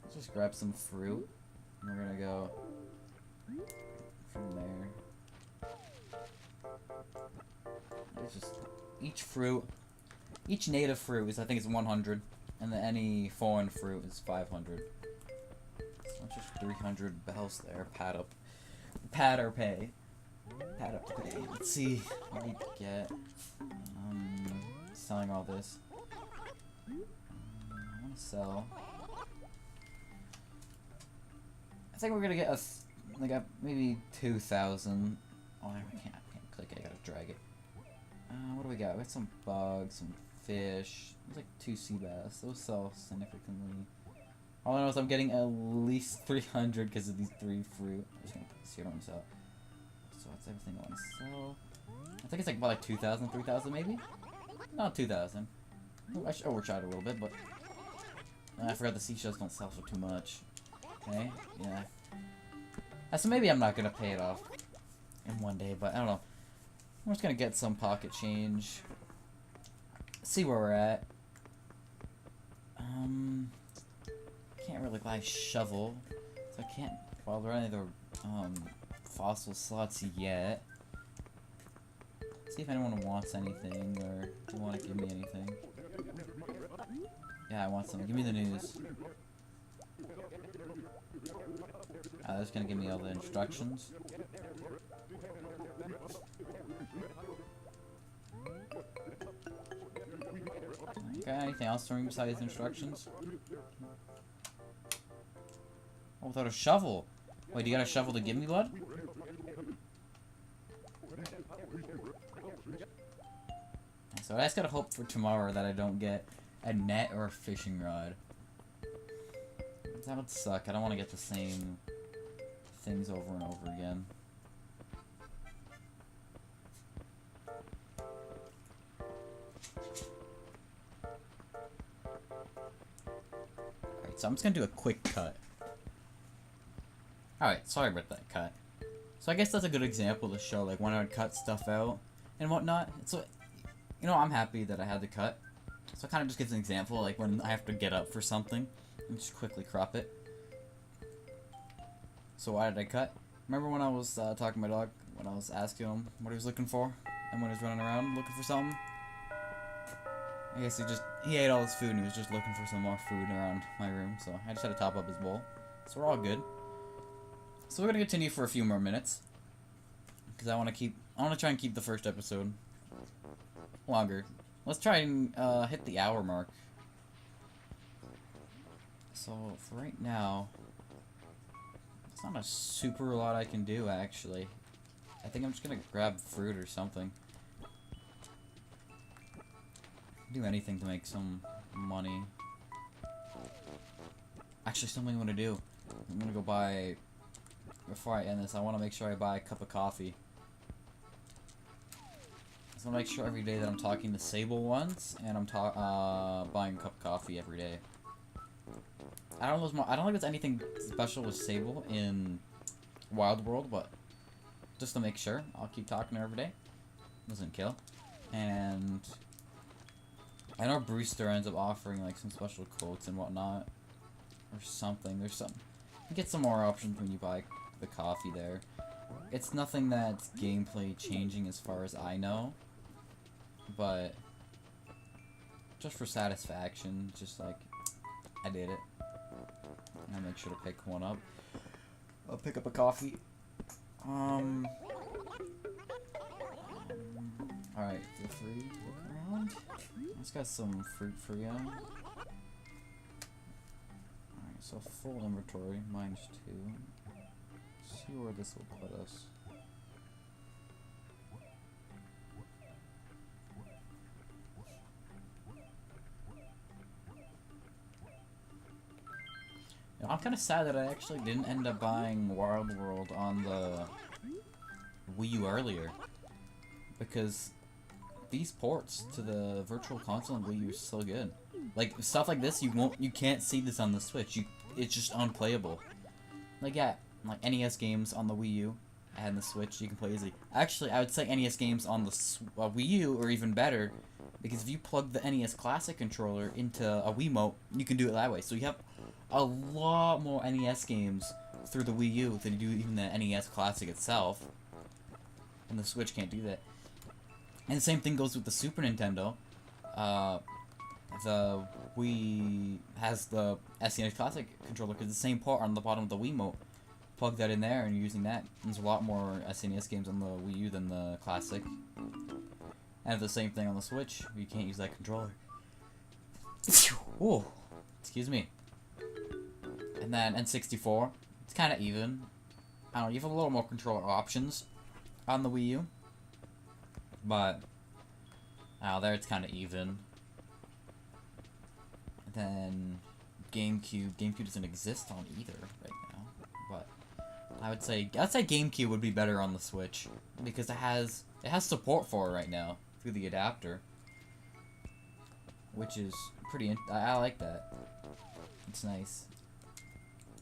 Let's just grab some fruit. And we're gonna go from there. There's just each fruit. Each native fruit is, I think, it's 100, and then any foreign fruit is 500. So it's just 300 bells there. Pad up, pad or pay. Pad up to pay. Let's see what we get. Selling all this. I want to sell. I think we're gonna get a maybe 2,000. Oh, I can't click it. I gotta drag it. What do we got? We got some bugs, some fish. There's like 2 sea bass. Those sell significantly. All I know is I'm getting at least 300 because of these 3 fruit. I'm just gonna see what I'm sell. So that's everything I want to sell. I think it's like about like 2,000, 3,000 maybe? Not 2,000. I should overshot it a little bit, but I forgot the seashells don't sell for too much. Okay, yeah. So maybe I'm not gonna pay it off in one day, but I don't know. I'm just gonna get some pocket change. See where we're at. Can't really buy shovel, so I can't bother any of the fossil slots yet. See if anyone wants anything or they want to give me anything. Yeah, I want something. Give me the news. They're just gonna give me all the instructions. Okay, anything else for me besides instructions? Oh, without a shovel. Wait, you got a shovel to give me, bud? So I just gotta hope for tomorrow that I don't get a net or a fishing rod. That would suck. I don't want to get the same things over and over again. Alright, so I'm just gonna do a quick cut. Alright, sorry about that cut. So I guess that's a good example to show like when I would cut stuff out and whatnot. So, you know, I'm happy that I had to cut. So it kind of just gives an example, like when I have to get up for something, and just quickly crop it. So why did I cut? Remember when I was talking to my dog, when I was asking him what he was looking for, and when he was running around looking for something? I guess he ate all his food and he was just looking for some more food around my room, so I just had to top up his bowl. So we're all good. So we're gonna continue for a few more minutes, because I want to try and keep the first episode longer. Let's try and hit the hour mark. So for right now, it's not a super lot I can do actually. I think I'm just gonna grab fruit or something. Do anything to make some money. Actually, something I'm gonna do. I'm gonna go buy. Before I end this, I want to make sure I buy a cup of coffee. So I want to make sure every day that I'm talking to Sable once, and I'm buying a cup of coffee every day. I don't think there's anything special with Sable in Wild World, but just to make sure, I'll keep talking to her every day. Doesn't kill. And I know Brewster ends up offering like some special quotes and whatnot, or something. There's some. You get some more options when you buy the coffee there. It's nothing that's gameplay changing as far as I know, but just for satisfaction, just like, I did it. I'll make sure to pick one up. I'll pick up a coffee. Alright, feel free to look around. It's got some fruit for you. Alright, so full inventory, -2. Let's see where this will put us. You know, I'm kind of sad that I actually didn't end up buying Wild World on the Wii U earlier, because these ports to the Virtual Console and Wii U are so good. Like stuff like this, you can't see this on the Switch. It's just unplayable. Like yeah, like NES games on the Wii U and the Switch you can play easily. Actually, I would say NES games on the Wii U are even better, because if you plug the NES Classic controller into a Wiimote, you can do it that way. So you have a lot more NES games through the Wii U than you do even the NES Classic itself. And the Switch can't do that. And the same thing goes with the Super Nintendo. The Wii has the SNES Classic controller, because the same port on the bottom of the Wiimote. Plug that in there and you're using that. There's a lot more SNES games on the Wii U than the Classic. And the same thing on the Switch. You can't use that controller. Oh, excuse me. And then N64, it's kind of even. I don't know, you have a little more controller options on the Wii U. But, there it's kind of even. And then GameCube. GameCube doesn't exist on either right now. But I'd say GameCube would be better on the Switch, because it has support for it right now through the adapter, which is pretty. I like that. It's nice.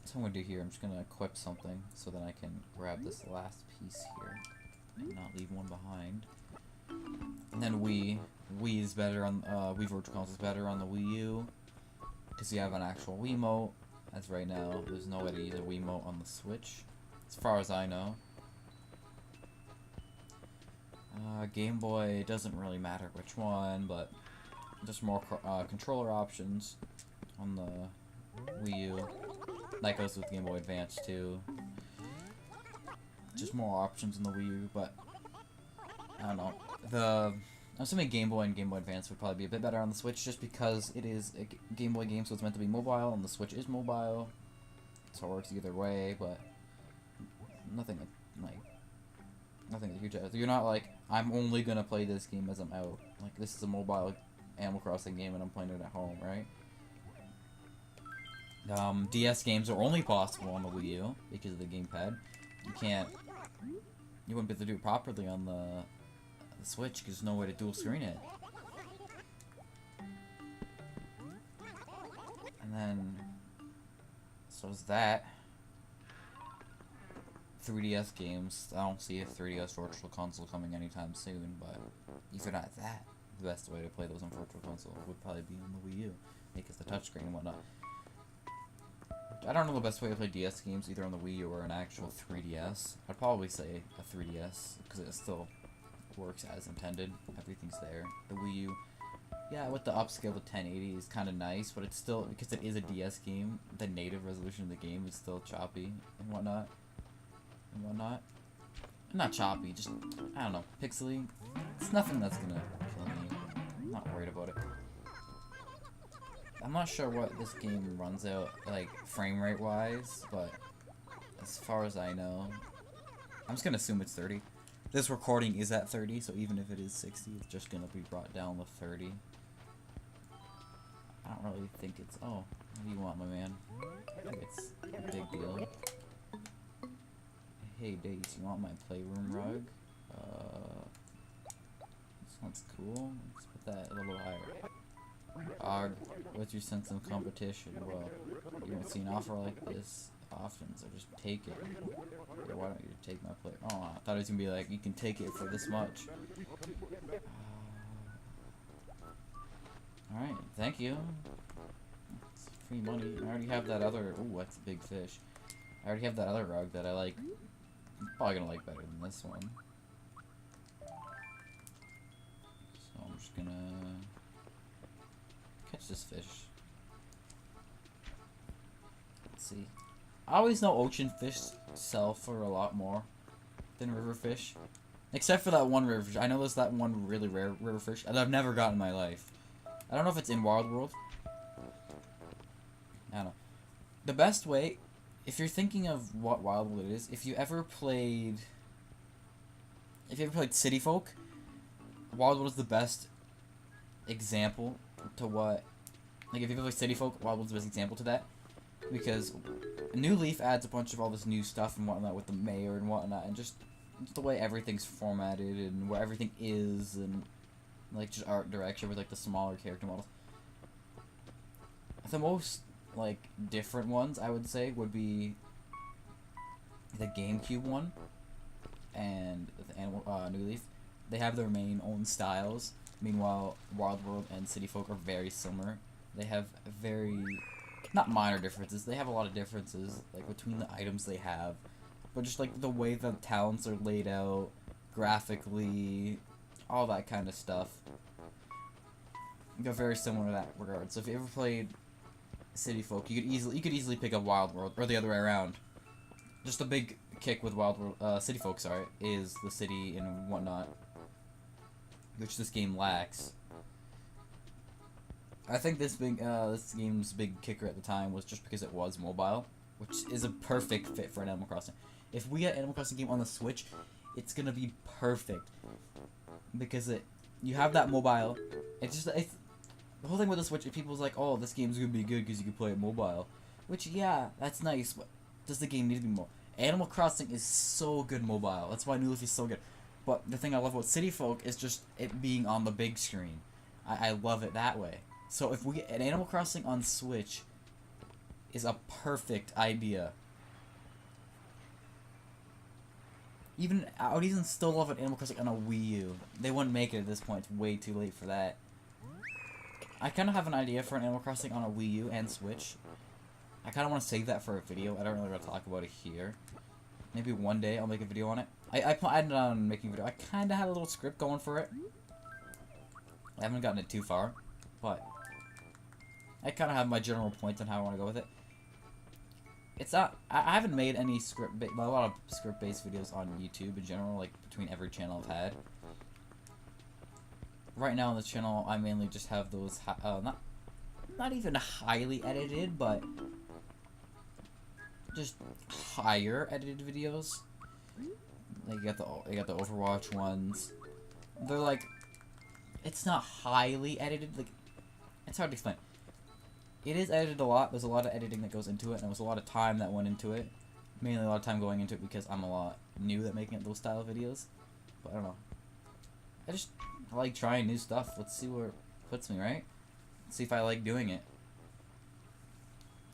So what I'm gonna do here, I'm just gonna equip something so that I can grab this last piece here and not leave one behind. And then Wii is better on Wii Virtual Console is better on the Wii U, because you have an actual Wiimote. As right now, there's no way to use a Wiimote on the Switch, as far as I know. Game Boy, it doesn't really matter which one, but just more controller options on the Wii U. That goes with Game Boy Advance too. Just more options in the Wii U, but I don't know. I'm assuming Game Boy and Game Boy Advance would probably be a bit better on the Switch, just because it is a Game Boy game, so it's meant to be mobile, and the Switch is mobile, so it works either way. But nothing huge. You're not like, I'm only gonna play this game as I'm out. Like, this is a mobile Animal Crossing game, and I'm playing it at home, right? DS games are only possible on the Wii U because of the gamepad. You wouldn't be able to do it properly on the Switch because there's no way to dual screen it. And then, so is that. 3DS games, I don't see a 3DS Virtual Console coming anytime soon, but even at that, the best way to play those on Virtual Console would probably be on the Wii U, because the touchscreen and whatnot. I don't know the best way to play DS games, either on the Wii U or an actual 3DS. I'd probably say a 3DS, because it still works as intended. Everything's there. The Wii U, yeah, with the upscale to 1080 is kind of nice, but it's still, because it is a DS game, the native resolution of the game is still choppy and whatnot. Not choppy, just, I don't know, pixely. It's nothing that's gonna kill me. I'm not worried about it. I'm not sure what this game runs out, like, frame rate wise, but as far as I know, I'm just gonna assume it's 30. This recording is at 30, so even if it is 60, it's just gonna be brought down to 30. I don't really think it's, oh, what do you want, my man? I think it's a big deal. Hey, Dace, you want my playroom rug? This one's cool. Let's put that a little higher. What's your sense of competition? Well, you don't see an offer like this often, so just take it. Yeah, why don't you take my play? Oh, I thought it was gonna be like, you can take it for this much. Alright, thank you. It's free money. I already have that other, ooh, that's a big fish. I already have that other rug that I like I'm probably gonna like better than this one. So I'm just gonna catch this fish. Let's see. I always know ocean fish sell for a lot more than river fish. Except for that one river fish. I know there's that one really rare river fish that I've never got in my life. I don't know if it's in Wild World. I don't know. The best way, if you're thinking of what Wild World is, if you ever played City Folk, Wild World is the best example to what, like if you ever played City Folk, Wild World's the best example to that. Because New Leaf adds a bunch of all this new stuff and whatnot with the mayor and whatnot, and just the way everything's formatted and where everything is, and like just art direction with like the smaller character models. The most like different ones I would say would be the GameCube one and the New Leaf. They have their main own styles. Meanwhile, Wild World and City Folk are very similar. They have very not minor differences. They have a lot of differences like between the items they have, but just like the way the talents are laid out, graphically, all that kind of stuff. They're very similar in that regard. So if you ever played City Folk, you could easily pick up Wild World, or the other way around. Just a big kick with Wild World, City Folk, sorry, is the city and whatnot, which this game lacks. I think this game's big kicker at the time was just because it was mobile, which is a perfect fit for an Animal Crossing. If we get Animal Crossing game on the Switch, it's gonna be perfect because you have that mobile. It's the whole thing with the Switch. People's like, oh, this game's gonna be good because you can play it mobile, which yeah, that's nice. But does the game need to be more? Animal Crossing is so good mobile. That's why New Leaf is so good. But the thing I love about City Folk is just it being on the big screen. I love it that way. So if we get an Animal Crossing on Switch is a perfect idea. I would even still love an Animal Crossing on a Wii U. They wouldn't make it at this point. It's way too late for that. I kind of have an idea for an Animal Crossing on a Wii U and Switch. I kind of want to save that for a video. I don't really want to talk about it here. Maybe one day I'll make a video on it. I planned on making a video. I kind of had a little script going for it. I haven't gotten it too far, but I kind of have my general points on how I want to go with it. It's not. I haven't made any a lot of script-based videos on YouTube in general, like between every channel I've had. Right now on this channel, I mainly just have those not even highly edited, but just higher edited videos. Like you got the Overwatch ones. They're like, it's not highly edited. Like, it's hard to explain. It is edited a lot. There's a lot of editing that goes into it, and there was a lot of time that went into it. Mainly a lot of time going into it because I'm a lot new at making those style of videos. But I don't know. I like trying new stuff. Let's see where it puts me, right? Let's see if I like doing it.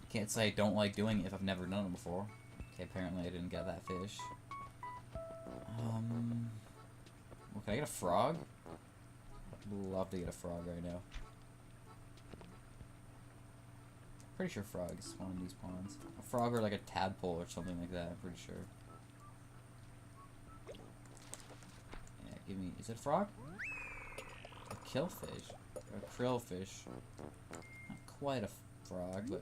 Can't say I don't like doing it if I've never done it before. Okay, apparently I didn't get that fish. Well, can I get a frog? I'd love to get a frog right now. Pretty sure frogs spawn in these ponds. A frog or like a tadpole or something like that, I'm pretty sure. Yeah, give me... Is it a frog? A killfish? A krillfish. Not quite a frog, but...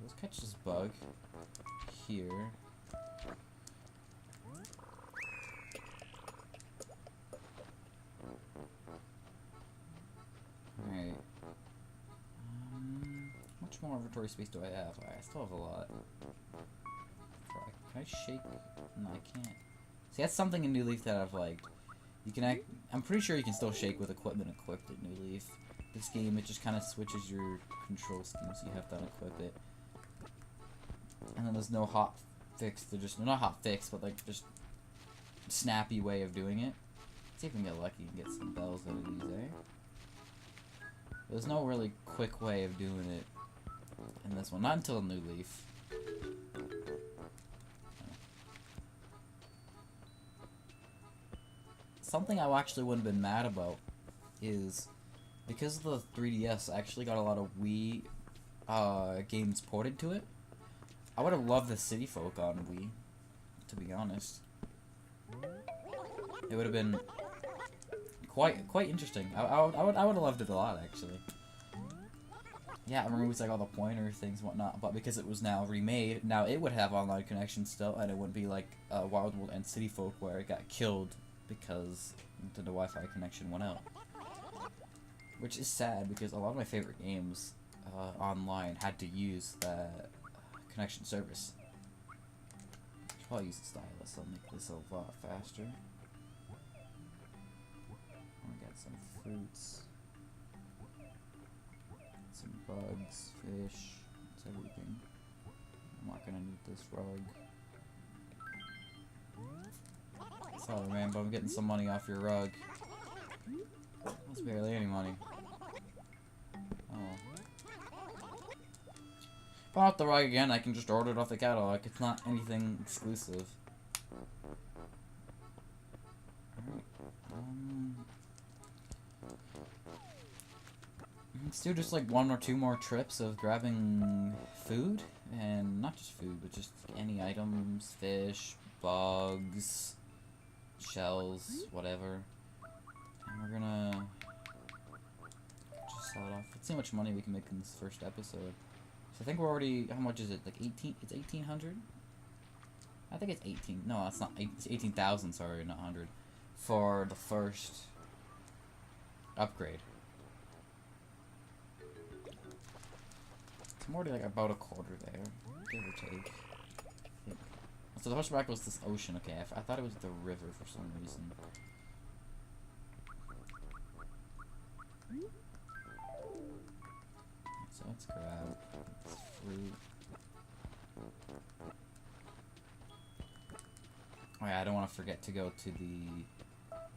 Let's catch this bug. Here. Alright. How much more inventory space do I have? I still have a lot. Can I shake? No, I can't. See, that's something in New Leaf that I've liked. You can I'm pretty sure you can still shake with equipment equipped in New Leaf. This game, it just kind of switches your control scheme, so you have to unequip it. And then there's no hot fix. They're just not hot fix, but like just snappy way of doing it. Let's see if we can get lucky and get some bells out of these, eh? There's no really quick way of doing it in this one. Not until New Leaf. Something I actually wouldn't have been mad about is because the 3DS actually got a lot of Wii games ported to it. I would have loved the City Folk on Wii, to be honest. It would have been quite interesting. I would have loved it a lot, actually. Yeah, I remember it was like all the pointer things and whatnot, but because it was now remade, now it would have online connection still, and it wouldn't be like Wild World and City Folk where it got killed because the Wi-Fi connection went out. Which is sad because a lot of my favorite games online had to use that connection service. Should probably use the stylus, I'll make this a lot faster. I got some fruits. Some bugs, fish, it's everything. I'm not gonna need this rug. Sorry man, but I'm getting some money off your rug. That's barely any money. Oh. If I want the rug again, I can just order it off the catalog. It's not anything exclusive. Let's do just like one or two more trips of grabbing food, and not just food, but just any items, fish, bugs, shells, whatever. And we're gonna just sell it off. Let's see how much money we can make in this first episode. So I think we're already, how much is it? Like 18, it's 1800? I think it's 18, no, it's not, it's 18,000, sorry, not 100. For the first upgrade. I'm already like about a quarter there, give or take. Yeah. So the horseback was this ocean, okay, I thought it was the river for some reason. So let's grab this fruit. Oh yeah, I don't want to forget to go to the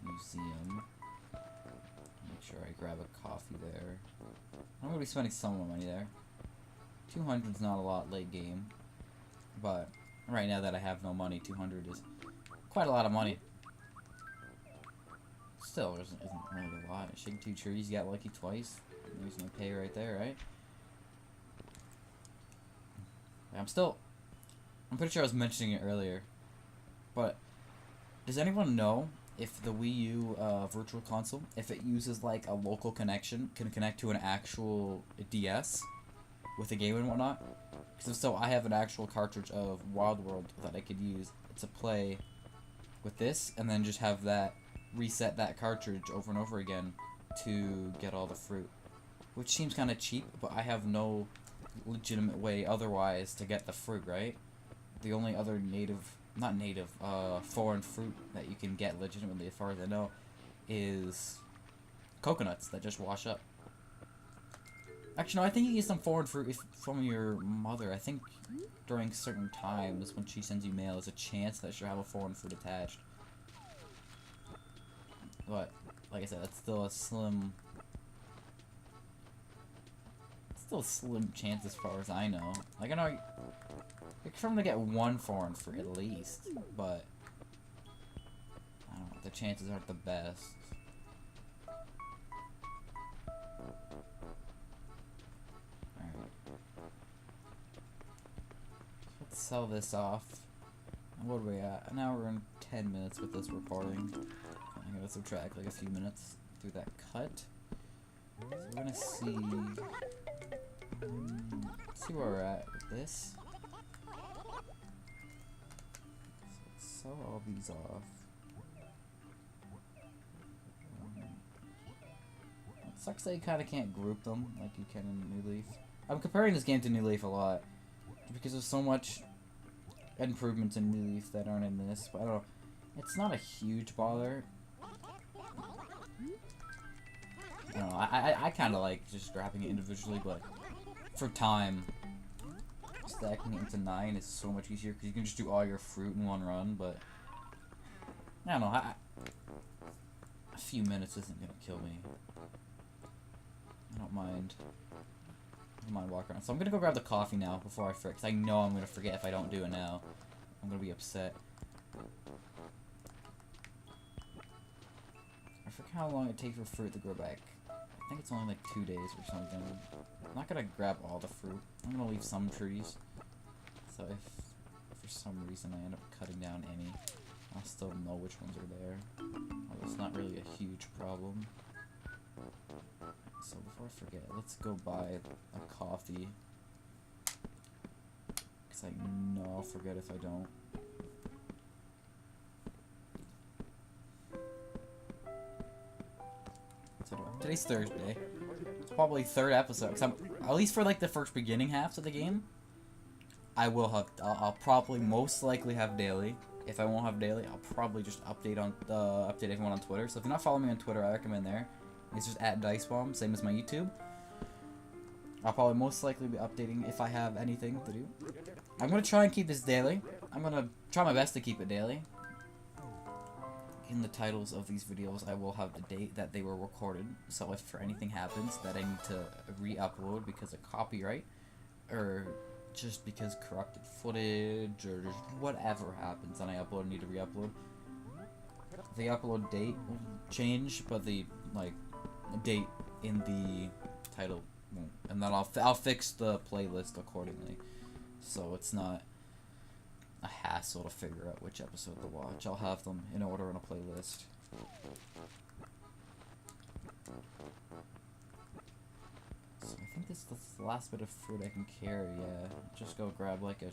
museum. Make sure I grab a coffee there. I'm going to be spending some money there. 200's not a lot late game, but right now that I have no money, 200 is quite a lot of money. Still, isn't really a lot. Shake 2 trees, you got lucky twice. There's my pay right there, right? I'm pretty sure I was mentioning it earlier, but does anyone know if the Wii U Virtual Console, if it uses like a local connection, can connect to an actual DS? With the game and whatnot? Because if so, I have an actual cartridge of Wild World that I could use to play with this, and then just have that, reset that cartridge over and over again to get all the fruit. Which seems kind of cheap, but I have no legitimate way otherwise to get the fruit, right? The only other foreign fruit that you can get legitimately, as far as I know, is coconuts that just wash up. Actually, no, I think you get some foreign fruit from your mother. I think during certain times when she sends you mail, there's a chance that she'll have a foreign fruit attached. But, like I said, that's still a slim chance as far as I know. Like, I know you're confirmed to get one foreign fruit at least, but I don't know, the chances aren't the best. Let's sell this off. What are we at? Now we're in 10 minutes with this recording. I'm gonna subtract like a few minutes through that cut. So we're gonna see. See where we're at with this. So let's sell all these off. It sucks that you kind of can't group them like you can in New Leaf. I'm comparing this game to New Leaf a lot because there's so much improvements in New Leaf that aren't in this. But I don't know. It's not a huge bother. I don't know. I kind of like just grabbing it individually, but for time, stacking it into 9 is so much easier because you can just do all your fruit in one run. But I don't know. A few minutes isn't gonna kill me. I don't mind. I don't mind walking around. So I'm gonna go grab the coffee now before I forget, because I know I'm gonna forget if I don't do it now. I'm gonna be upset. I forget how long it takes for fruit to grow back. I think it's only like 2 days or something. I'm not gonna grab all the fruit. I'm gonna leave some trees. So if for some reason I end up cutting down any, I'll still know which ones are there. Although it's not really a huge problem. So before I forget, let's go buy a coffee. Because I know I'll forget if I don't. So today's Thursday. It's probably third episode. Cause at least for like the first beginning halves of the game, I'll probably most likely have daily. If I won't have daily, I'll probably just update everyone on Twitter. So if you're not following me on Twitter, I recommend there. It's just @DiceBomb, same as my YouTube. I'll probably most likely be updating if I have anything to do. I'm gonna try and keep this daily. I'm gonna try my best to keep it daily. In the titles of these videos, I will have the date that they were recorded. So if for anything happens that I need to re-upload because of copyright, or just because corrupted footage, or just whatever happens and I need to re-upload, the upload date will change, but the date in the title won't. And then I'll fix the playlist accordingly, so it's not a hassle to figure out which episode to watch. I'll have them in order on a playlist. So I think this is the last bit of fruit I can carry. Yeah, just go grab like a,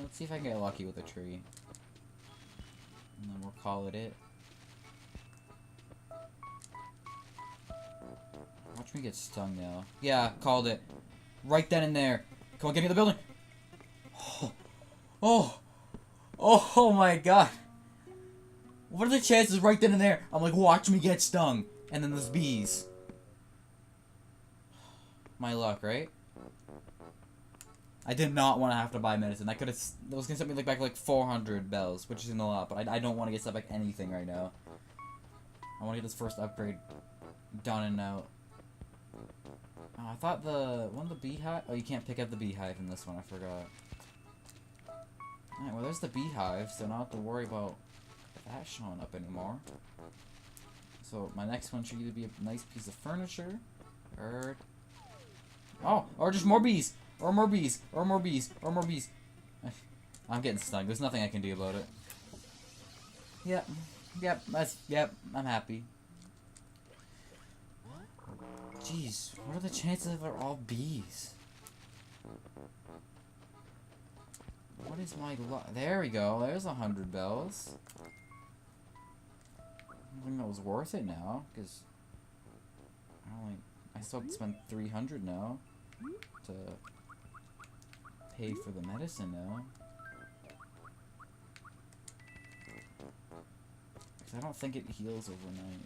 let's see if I can get lucky with a tree, and then we'll call it. Watch me get stung now. Yeah, called it. Right then and there. Come on, get me the building. Oh my god. What are the chances right then and there? I'm like, watch me get stung. And then there's bees. My luck, right? I did not want to have to buy medicine. That was gonna set me back like 400 bells, which isn't a lot, but I don't want to get set back anything right now. I want to get this first upgrade done and out. I thought one of the beehive. Oh, you can't pick up the beehive in this one. I forgot. Alright, well, there's the beehive, so I don't have to worry about that showing up anymore. So my next one should either be a nice piece of furniture, or just more bees, or more bees, or more bees, or more bees. I'm getting stung. There's nothing I can do about it. Yep, I'm happy. Jeez, what are the chances they're all bees? What is my luck? There we go. There's 100 bells. I think that was worth it now, because I still have to spend 300 now to pay for the medicine now. Because I don't think it heals overnight,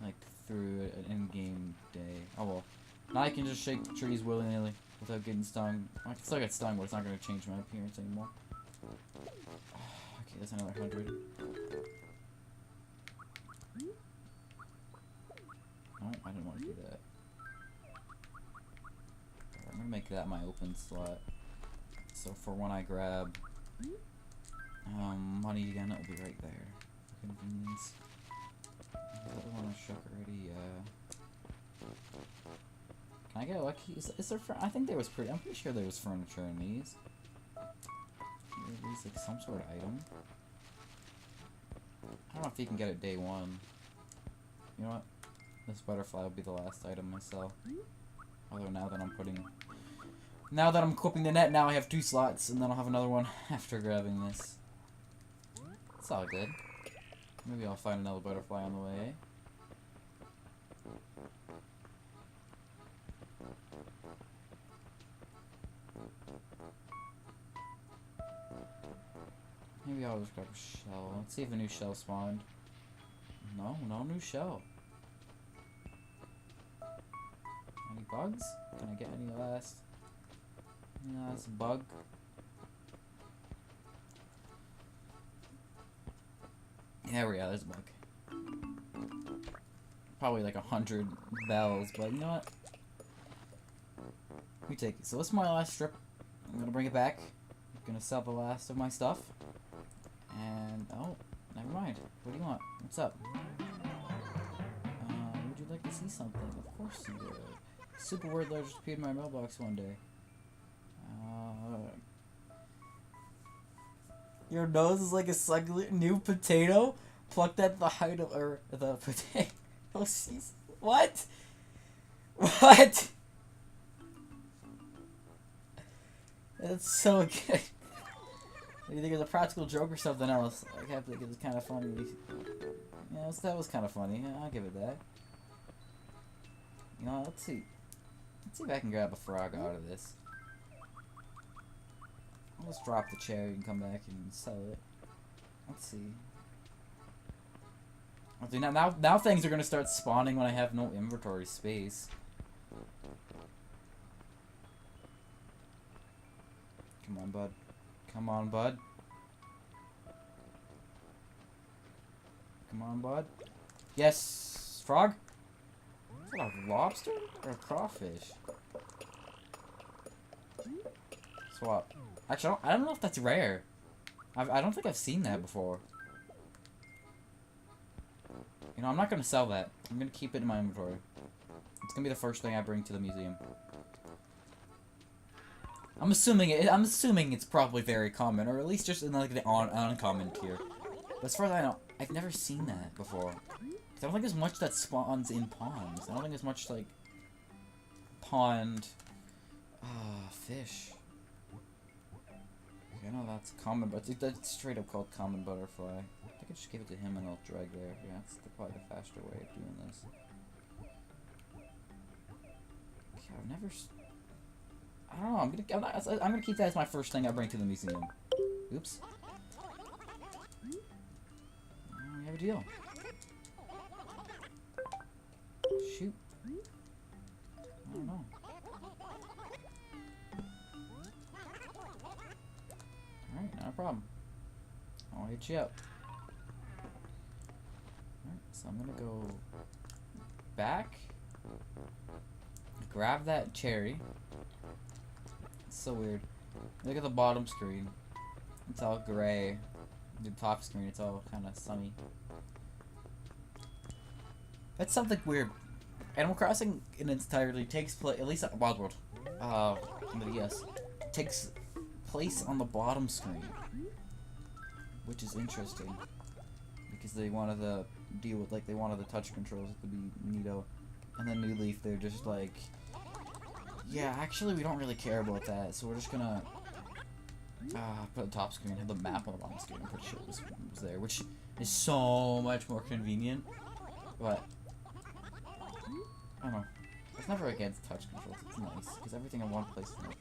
like through an in-game day. Oh well. Now I can just shake trees willy-nilly without getting stung. I can still get stung, but it's not going to change my appearance anymore. Okay, that's another 100. No, I didn't want to do that. I'm going to make that my open slot. So for when I grab money again, it'll be right there. Convenience. Is that the one I shook already? Can I get lucky? Is there I think there was I'm pretty sure there was furniture in these. At least like some sort of item. I don't know if you can get it day one. You know what? This butterfly will be the last item I sell. Although now that I'm equipping the net, now I have 2 slots, and then I'll have another one after grabbing this. It's all good. Maybe I'll find another butterfly on the way. Maybe I'll just grab a shell. Let's see if a new shell spawned. No new shell. Any bugs? Can I get any last bug? Yeah, there's a bug. Probably like 100 bells, but you know what? We take it. So this is my last strip. I'm gonna bring it back. I'm gonna sell the last of my stuff. And oh, never mind. What do you want? What's up? Would you like to see something? Of course you would. Super word letter just appeared in my mailbox one day. Your nose is like a succulent new potato plucked at the height of the potato. Oh, jeez. What? What? That's so good. Do you think it's a practical joke or something else? I have to think it was kind of funny. Yeah, that was kind of funny. Yeah, I'll give it that. You know, let's see. Let's see if I can grab a frog out of this. I'll just drop the chair and come back and sell it. Let's see. Okay, now things are gonna start spawning when I have no inventory space. Come on, bud. Come on, bud. Come on, bud. Yes, frog. Is that a lobster or a crawfish? Swap. Actually, I don't know if that's rare. I don't think I've seen that before. You know, I'm not gonna sell that. I'm gonna keep it in my inventory. It's gonna be the first thing I bring to the museum. I'm assuming it's probably very common, or at least just in like the uncommon tier. But as far as I know, I've never seen that before. I don't think there's much that spawns in ponds. I don't think there's much like pond fish. I know that's common, but that's straight up called common butterfly. I think I just give it to him and I'll drag there. Yeah, that's probably the faster way of doing this. Okay, I've never. I don't know. I'm gonna keep that as my first thing I bring to the museum. Oops. We have a deal. Shoot. I don't know. Alright, not a problem. I'll hit you up. Alright, so I'm gonna go back. Grab that cherry. It's so weird. Look at the bottom screen. It's all gray. The top screen, it's all kind of sunny. That's something weird. Animal Crossing in its entirety takes place, at least at Wild World. Yes, takes place on the bottom screen, which is interesting because they wanted to deal with they wanted the touch controls to be neato, and then New Leaf they're just like, yeah, actually we don't really care about that, so we're just gonna put the top screen, have the map on the bottom screen. I'm pretty sure it was there, which is so much more convenient, but I don't know. It's never against touch controls. It's nice because everything in one place is nice.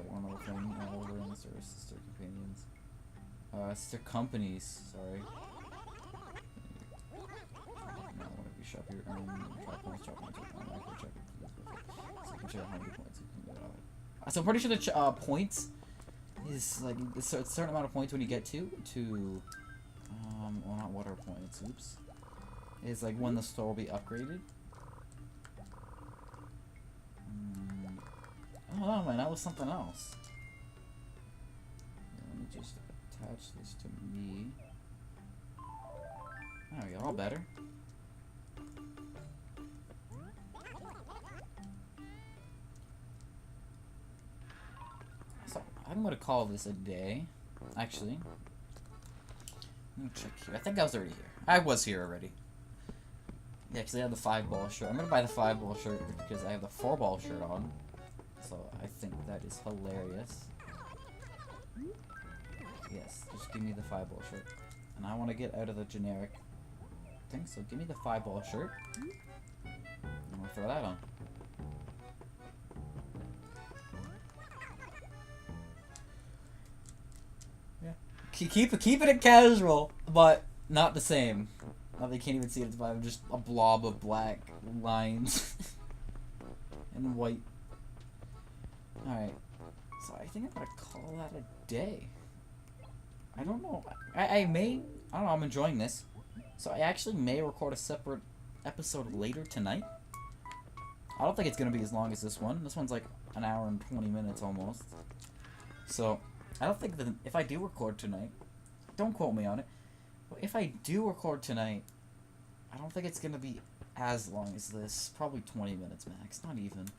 One other thing. Over in sister companions. Sister companies. Sorry. No, I want to be shop here. Check points. Check how many points you can get out of it. So I'm pretty sure the points is like a certain amount of points when you get to well, not water points. Oops. Is like when the store will be upgraded. Oh man, that was something else. Let me just attach this to me. There we go, all better. So I'm gonna call this a day. Actually, let me check here. I think I was already here. I was here already. Yeah, because I have the 5-ball shirt. I'm gonna buy the 5-ball shirt because I have the 4-ball shirt on. So I think that is hilarious. Yes, just give me the 5-ball shirt. And I want to get out of the generic thing, so give me the 5-ball shirt. I'm gonna throw that on. Yeah. Keep it a casual, but not the same. Now they can't even see it. It's just a blob of black lines and white. Alright, so I think I'm gonna call that a day. I don't know. I don't know, I'm enjoying this. So I actually may record a separate episode later tonight. I don't think it's gonna be as long as this one. This one's like an hour and 20 minutes almost. So, I don't think that if I do record tonight, don't quote me on it, but if I do record tonight, I don't think it's gonna be as long as this. Probably 20 minutes max, not even.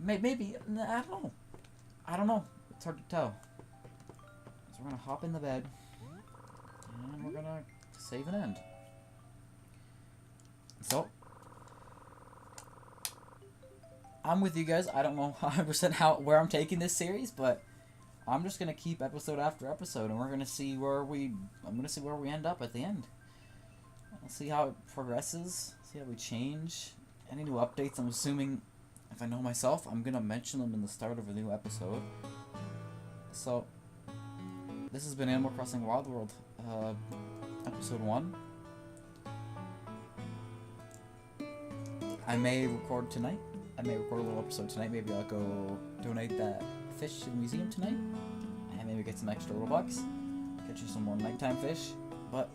Maybe, I don't know. I don't know. It's hard to tell. So we're gonna hop in the bed, and we're gonna save and end. So, I'm with you guys. I don't know 100% where I'm taking this series, but I'm just gonna keep episode after episode, and we're gonna see where I'm gonna see where we end up at the end. I'll see how it progresses. See how we change. Any new updates? I'm assuming, if I know myself, I'm gonna mention them in the start of a new episode. So, this has been Animal Crossing Wild World, episode 1. I may record tonight. I may record a little episode tonight. Maybe I'll go donate that fish to the museum tonight, and maybe get some extra little bucks. Get you some more nighttime fish, but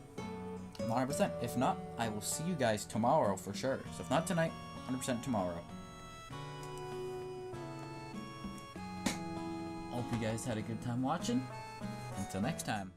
not 100%. If not, I will see you guys tomorrow for sure. So if not tonight, 100% tomorrow. Hope you guys had a good time watching. Until next time.